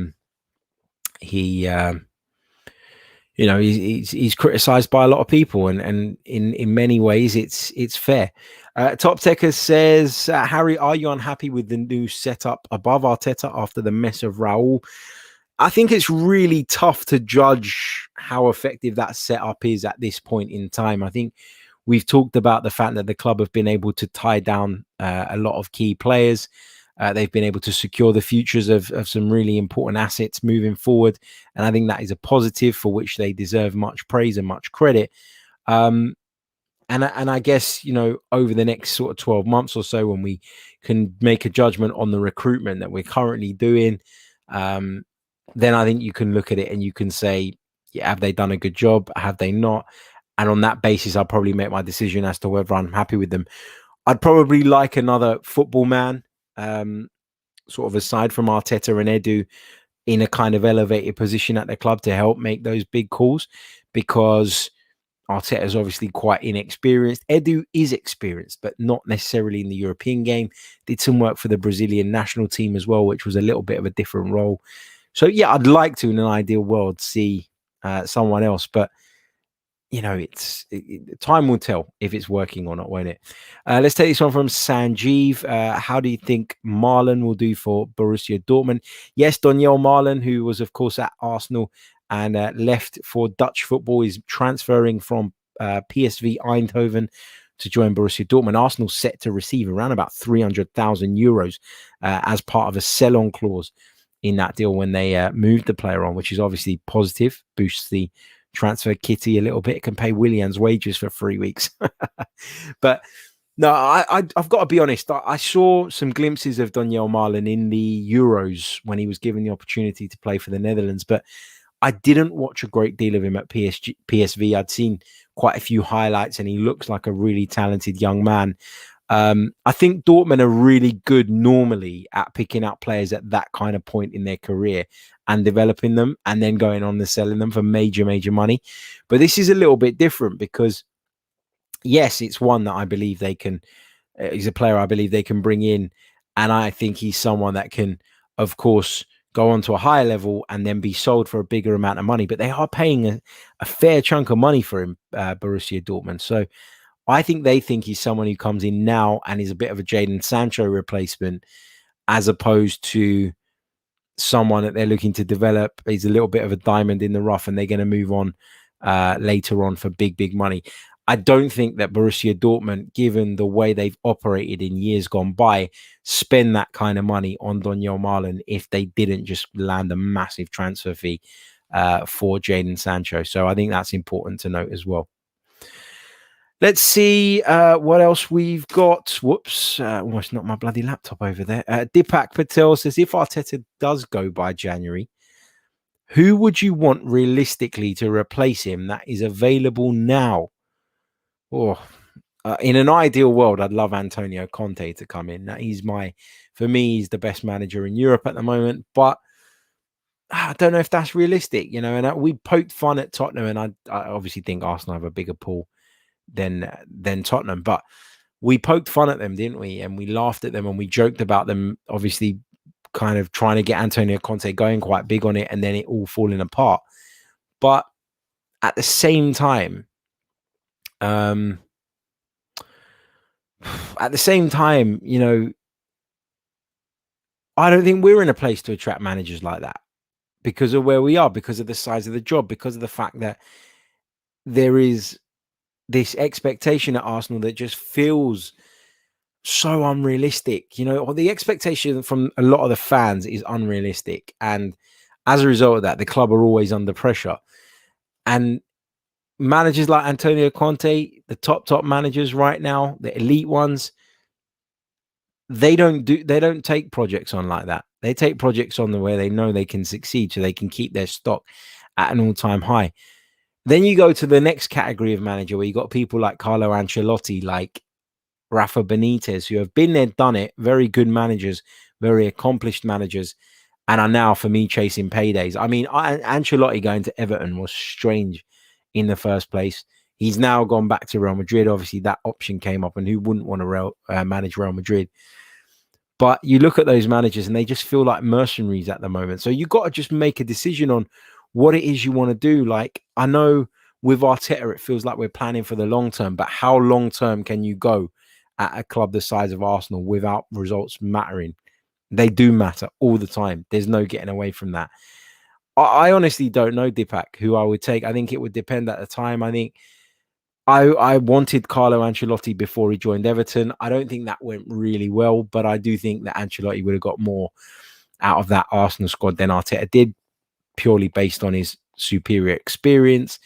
S3: criticized by a lot of people, and in many ways it's fair. Top Techer says, Harry, are you unhappy with the new setup above Arteta after the mess of Raul? I think it's really tough to judge how effective that setup is at this point in time. I think we've talked about the fact that the club have been able to tie down a lot of key players. They've been able to secure the futures of some really important assets moving forward. And I think that is a positive for which they deserve much praise and much credit. And I guess, over the next sort of 12 months or so, when we can make a judgment on the recruitment that we're currently doing, then I think you can look at it and you can say, yeah, have they done a good job? Have they not? And on that basis, I'll probably make my decision as to whether I'm happy with them. I'd probably like another football man, sort of aside from Arteta and Edu, in a kind of elevated position at the club to help make those big calls, because Arteta is obviously quite inexperienced. Edu is experienced, but not necessarily in the European game. Did some work for the Brazilian national team as well, which was a little bit of a different role. So, yeah, I'd like to, in an ideal world, see someone else. But, time will tell if it's working or not, won't it? Let's take this one from Sanjeev. How do you think Marlon will do for Borussia Dortmund? Yes, Daniel Marlon, who was, of course, at Arsenal and left for Dutch football, is transferring from PSV Eindhoven to join Borussia Dortmund. Arsenal set to receive around about 300,000 euros as part of a sell-on clause in that deal when they moved the player on, which is obviously positive, boosts the transfer kitty a little bit. It can pay Willian's wages for 3 weeks. But no, I've got to be honest. I saw some glimpses of Daniel Marlon in the Euros when he was given the opportunity to play for the Netherlands, but I didn't watch a great deal of him at PSV. I'd seen quite a few highlights, and he looks like a really talented young man. I think Dortmund are really good normally at picking up players at that kind of point in their career and developing them and then going on and selling them for major money. But this is a little bit different because, yes, it's one that I believe they can, he's a player I believe they can bring in. And I think he's someone that can, of course, go on to a higher level and then be sold for a bigger amount of money. But they are paying a fair chunk of money for him, Borussia Dortmund. So I think they think he's someone who comes in now and is a bit of a Jadon Sancho replacement, as opposed to someone that they're looking to develop. He's a little bit of a diamond in the rough, and they're going to move on later on for big money. I don't think that Borussia Dortmund, given the way they've operated in years gone by, spend that kind of money on Daniel Marlon if they didn't just land a massive transfer fee for Jadon Sancho. So I think that's important to note as well. Let's see what else we've got. Whoops, almost knocked my bloody laptop over there. Deepak Patel says, if Arteta does go by January, who would you want realistically to replace him that is available now? Oh, in an ideal world, I'd love Antonio Conte to come in. For me, he's the best manager in Europe at the moment, but I don't know if that's realistic, and we poked fun at Tottenham, and I obviously think Arsenal have a bigger pool than Tottenham, but we poked fun at them, didn't we? And we laughed at them and we joked about them, obviously kind of trying to get Antonio Conte going quite big on it, and then it all falling apart. But at the same time, I don't think we're in a place to attract managers like that because of where we are, because of the size of the job, because of the fact that there is this expectation at Arsenal that just feels so unrealistic. Or the expectation from a lot of the fans is unrealistic. And as a result of that, the club are always under pressure. And managers like Antonio Conte, the top managers right now, the elite ones, they don't take projects on like that. They take projects on the way they know they can succeed, so they can keep their stock at an all-time high. Then you go to the next category of manager where you got people like Carlo Ancelotti, like Rafa Benitez, who have been there, done it, very good managers, very accomplished managers, and are now, for me, chasing paydays. I mean, Ancelotti going to Everton was strange in the first place. He's now gone back to Real Madrid. Obviously, that option came up, and who wouldn't want to manage Real Madrid? But you look at those managers, and they just feel like mercenaries at the moment. So you got to just make a decision on what it is you want to do. Like, I know with Arteta, it feels like we're planning for the long term, but how long term can you go at a club the size of Arsenal without results mattering? They do matter all the time. There's no getting away from that. I honestly don't know, Dipak, who I would take. I think it would depend at the time. I think I wanted Carlo Ancelotti before he joined Everton. I don't think that went really well, but I do think that Ancelotti would have got more out of that Arsenal squad than Arteta did, purely based on his superior experience.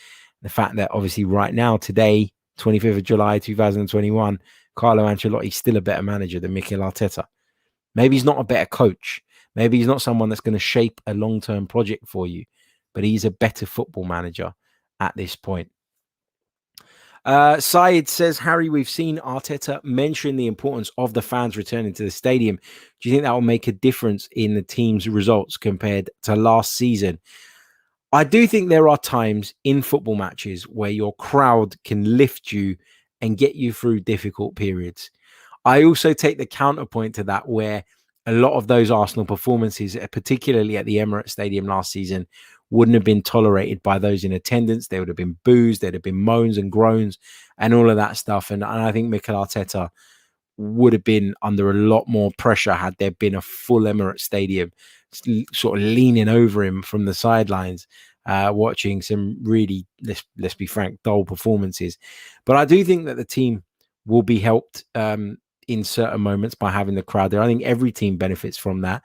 S3: The fact that obviously right now, today, 25th of July, 2021, Carlo Ancelotti is still a better manager than Mikel Arteta. Maybe he's not a better coach. Maybe he's not someone that's going to shape a long-term project for you, but he's a better football manager at this point. Syed says, Harry, we've seen Arteta mention the importance of the fans returning to the stadium. Do you think that will make a difference in the team's results compared to last season? I do think there are times in football matches where your crowd can lift you and get you through difficult periods. I also take the counterpoint to that, where a lot of those Arsenal performances, particularly at the Emirates Stadium last season, wouldn't have been tolerated by those in attendance. There would have been boos, there'd have been moans and groans and all of that stuff. And I think Mikel Arteta would have been under a lot more pressure had there been a full Emirates Stadium sort of leaning over him from the sidelines, watching some really, let's be frank, dull performances. But I do think that the team will be helped in certain moments by having the crowd there. I think every team benefits from that.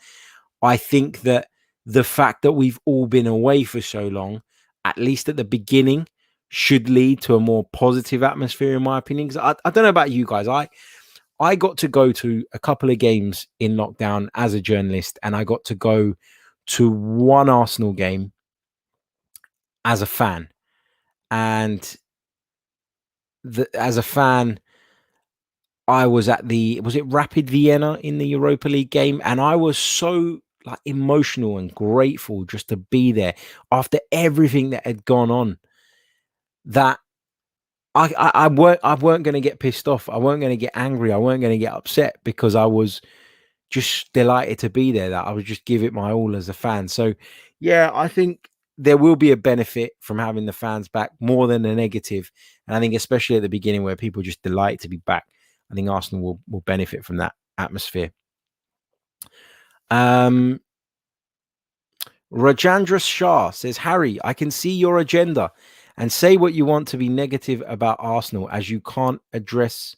S3: I think that the fact that we've all been away for so long, at least at the beginning, should lead to a more positive atmosphere, in my opinion. Because I don't know about you guys. I got to go to a couple of games in lockdown as a journalist, and I got to go to one Arsenal game as a fan. And as a fan, I was at was it Rapid Vienna in the Europa League game? And I was so emotional and grateful just to be there after everything that had gone on, that I weren't going to get pissed off. I weren't going to get angry. I weren't going to get upset, because I was just delighted to be there, that I would just give it my all as a fan. So yeah, I think there will be a benefit from having the fans back more than a negative. And I think especially at the beginning, where people just delight to be back, I think Arsenal will benefit from that atmosphere. Rajendra Shah says, Harry, I can see your agenda and say what you want to be negative about Arsenal, as you can't address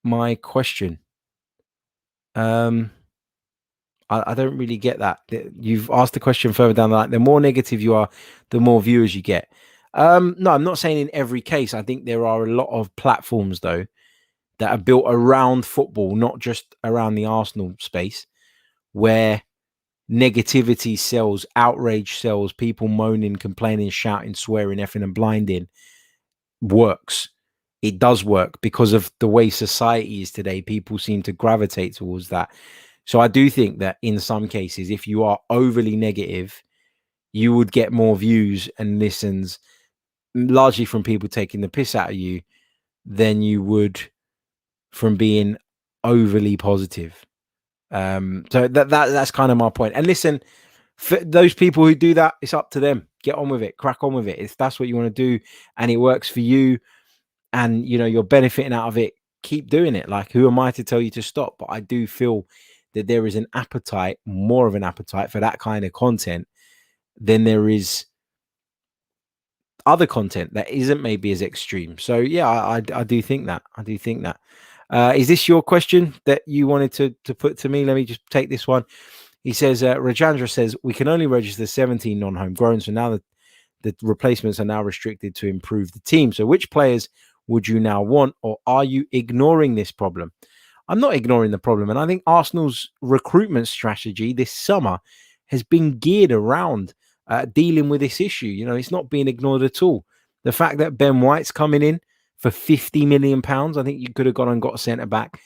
S3: my question. I don't really get that. You've asked the question further down the line. The more negative you are, the more viewers you get. No, I'm not saying in every case. I think there are a lot of platforms, though, that are built around football, not just around the Arsenal space, where negativity sells, outrage sells, people moaning, complaining, shouting, swearing, effing and blinding works. It does work because of the way society is today. People seem to gravitate towards that. So I do think that in some cases, if you are overly negative, you would get more views and listens, largely from people taking the piss out of you, than you would from being overly positive. So that's kind of my point. And listen, for those people who do that, it's up to them. Get on with it, crack on with it. If that's what you want to do and it works for you, and you're benefiting out of it, keep doing it. Like, who am I to tell you to stop? But I do feel that there is an appetite, more of an appetite for that kind of content than there is other content that isn't maybe as extreme. So yeah, I do think that. Is this your question that you wanted to put to me? Let me just take this one. He says, Rajendra says, we can only register 17 non-home grown. So now the replacements are now restricted to improve the team. So which players would you now want, or are you ignoring this problem? I'm not ignoring the problem. And I think Arsenal's recruitment strategy this summer has been geared around dealing with this issue. You know, it's not being ignored at all. The fact that Ben White's coming in for £50 million, I think you could have gone and got a centre-back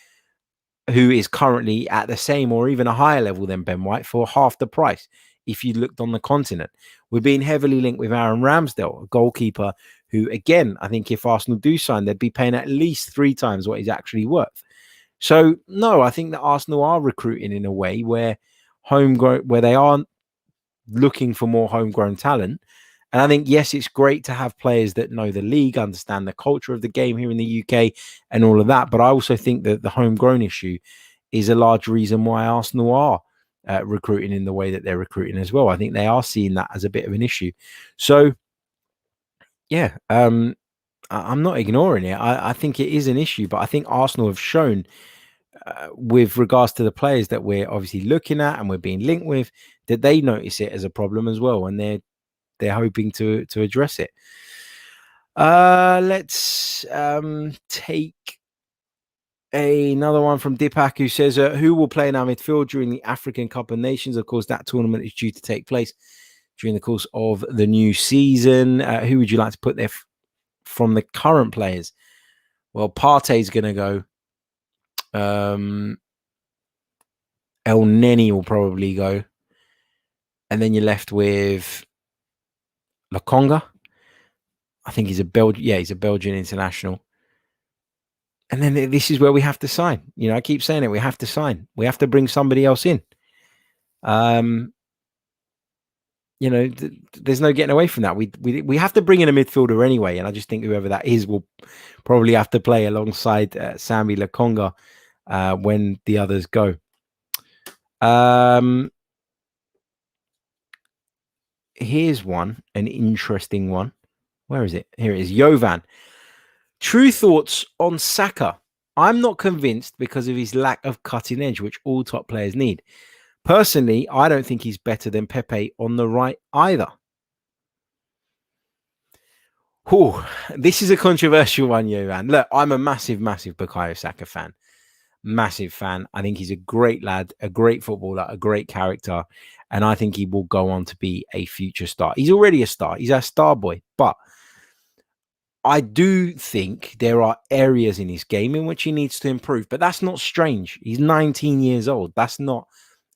S3: who is currently at the same or even a higher level than Ben White for half the price if you looked on the continent. We're being heavily linked with Aaron Ramsdale, a goalkeeper who, again, I think if Arsenal do sign, they'd be paying at least 3 times what he's actually worth. So, no, I think that Arsenal are recruiting in a way where they are looking for more homegrown talent. And I think, yes, it's great to have players that know the league, understand the culture of the game here in the UK and all of that. But I also think that the homegrown issue is a large reason why Arsenal are recruiting in the way that they're recruiting as well. I think they are seeing that as a bit of an issue. So, yeah, I'm not ignoring it. I think it is an issue, but I think Arsenal have shown with regards to the players that we're obviously looking at and we're being linked with, that they notice it as a problem as well. And they're hoping to address it. Let's take another one from Dipak, who says, who will play in our midfield during the African Cup of Nations? Of course, that tournament is due to take place during the course of the new season. Who would you like to put there from the current players? Well, Partey's going to go. El Neni will probably go. And then you're left with Lokonga. I think he's a Belgian international. And then this is where we have to sign. You know, I keep saying it. We have to sign. We have to bring somebody else in. You know, there's no getting away from that. We have to bring in a midfielder anyway. And I just think whoever that is will probably have to play alongside Sambi Lokonga when the others go. Here's an interesting one. Where is it? Here it is. Jovan. True thoughts on Saka. I'm not convinced because of his lack of cutting edge, which all top players need. Personally, I don't think he's better than Pepe on the right either. This is a controversial one, Jovan. Look, I'm a massive Bukayo Saka fan. Massive fan. I think he's a great lad, a great footballer, a great character. And I think he will go on to be a future star. He's already a star. He's a star boy. But I do think there are areas in his game in which he needs to improve. But that's not strange. He's 19 years old. That's not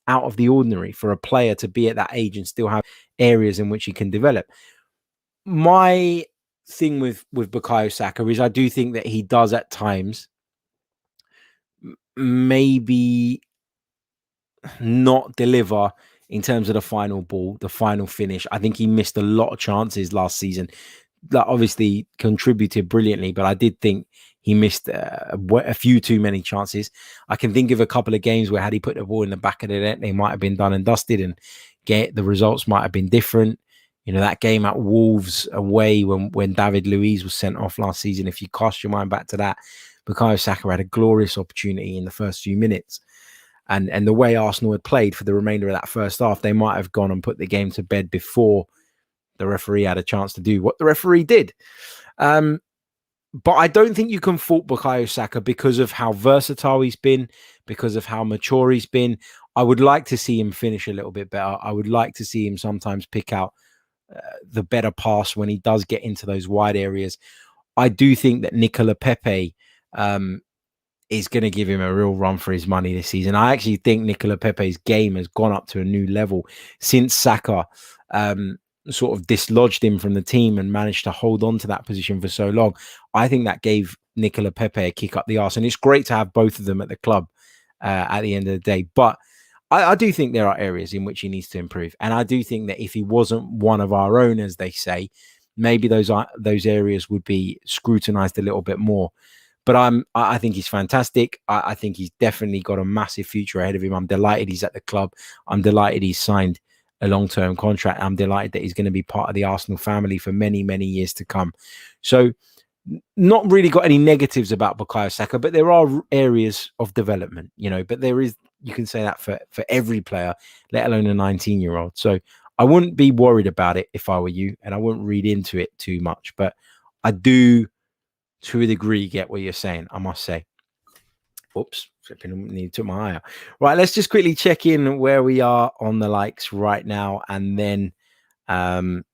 S3: out of the ordinary for a player to be at that age and still have areas in which he can develop. My thing with Bukayo Saka is I do think that he does at times maybe not deliver in terms of the final ball, the final finish. I think he missed a lot of chances last season that obviously contributed brilliantly, but I did think he missed a few too many chances. I can think of a couple of games where had he put the ball in the back of the net, they might have been done and dusted and the results might have been different. You know, that game at Wolves away when David Luiz was sent off last season, if you cast your mind back to that, Bukayo Saka had a glorious opportunity in the first few minutes. And the way Arsenal had played for the remainder of that first half, they might have gone and put the game to bed before the referee had a chance to do what the referee did. But I don't think you can fault Bukayo Saka because of how versatile he's been, because of how mature he's been. I would like to see him finish a little bit better. I would like to see him sometimes pick out the better pass when he does get into those wide areas. I do think that Nicola Pepe is going to give him a real run for his money this season. I actually think Nicola Pepe's game has gone up to a new level since Saka sort of dislodged him from the team and managed to hold on to that position for so long. I think that gave Nicola Pepe a kick up the arse, and it's great to have both of them at the club at the end of the day. But I do think there are areas in which he needs to improve, and I do think that if he wasn't one of our own, as they say, maybe those areas would be scrutinized a little bit more. But I think he's fantastic. I think he's definitely got a massive future ahead of him. I'm delighted he's at the club. I'm delighted he's signed a long-term contract. I'm delighted that he's going to be part of the Arsenal family for many, many years to come. So not really got any negatives about Bukayo Saka, but there are areas of development, you know, but there is, you can say that for every player, let alone a 19-year-old. So I wouldn't be worried about it if I were you, and I wouldn't read into it too much. But I do, to a degree, get what you're saying, I must say. Oops, need to my eye out. Right, let's just quickly check in where we are on the likes right now, and then I'm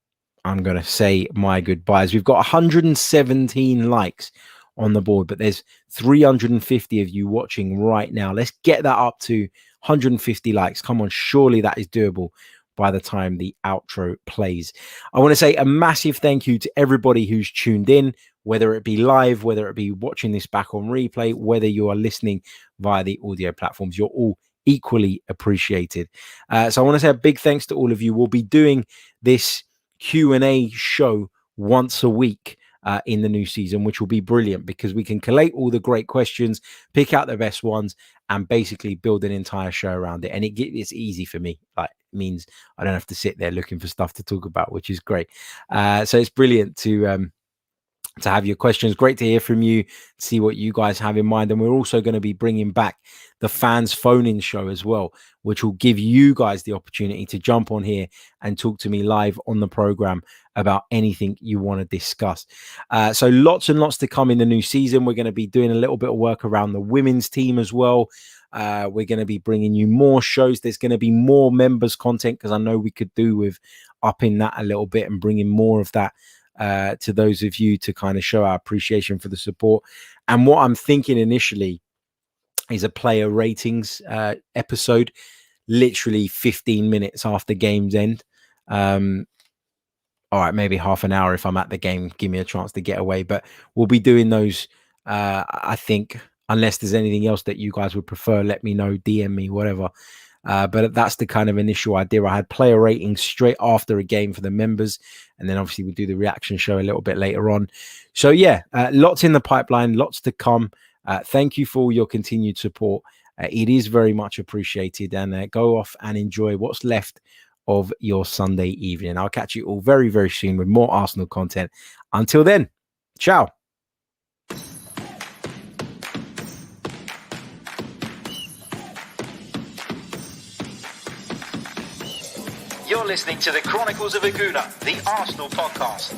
S3: going to say my goodbyes. We've got 117 likes on the board, but there's 350 of you watching right now. Let's get that up to 150 likes. Come on, surely that is doable by the time the outro plays. I want to say a massive thank you to everybody who's tuned in, whether it be live, whether it be watching this back on replay, whether you are listening via the audio platforms. You're all equally appreciated. So I want to say a big thanks to all of you. We'll be doing this Q&A show once a week in the new season, which will be brilliant because we can collate all the great questions, pick out the best ones, and basically build an entire show around it. And it's easy for me. Like, it means I don't have to sit there looking for stuff to talk about, which is great. So it's brilliant to have your questions. Great to hear from you, see what you guys have in mind. And we're also going to be bringing back the fans phone-in show as well, which will give you guys the opportunity to jump on here and talk to me live on the program about anything you want to discuss. So lots and lots to come in the new season. We're going to be doing a little bit of work around the women's team as well. We're going to be bringing you more shows. There's going to be more members content because I know we could do with upping that a little bit and bringing more of that to those of you to kind of show our appreciation for the support. And what I'm thinking initially is a player ratings episode, literally 15 minutes after game's end. All right, maybe half an hour if I'm at the game, give me a chance to get away. But we'll be doing those, I think, unless there's anything else that you guys would prefer, let me know, DM me, whatever. But that's the kind of initial idea. I had player ratings straight after a game for the members. And then obviously we'll do the reaction show a little bit later on. So yeah, lots in the pipeline, lots to come. Thank you for all your continued support. It is very much appreciated. And go off and enjoy what's left of your Sunday evening. I'll catch you all very, very soon with more Arsenal content. Until then, ciao.
S1: You're listening to the Chronicles of a Gooner, the Arsenal podcast.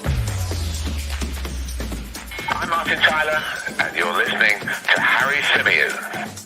S2: I'm Martin Tyler, and you're listening to Harry Symeou.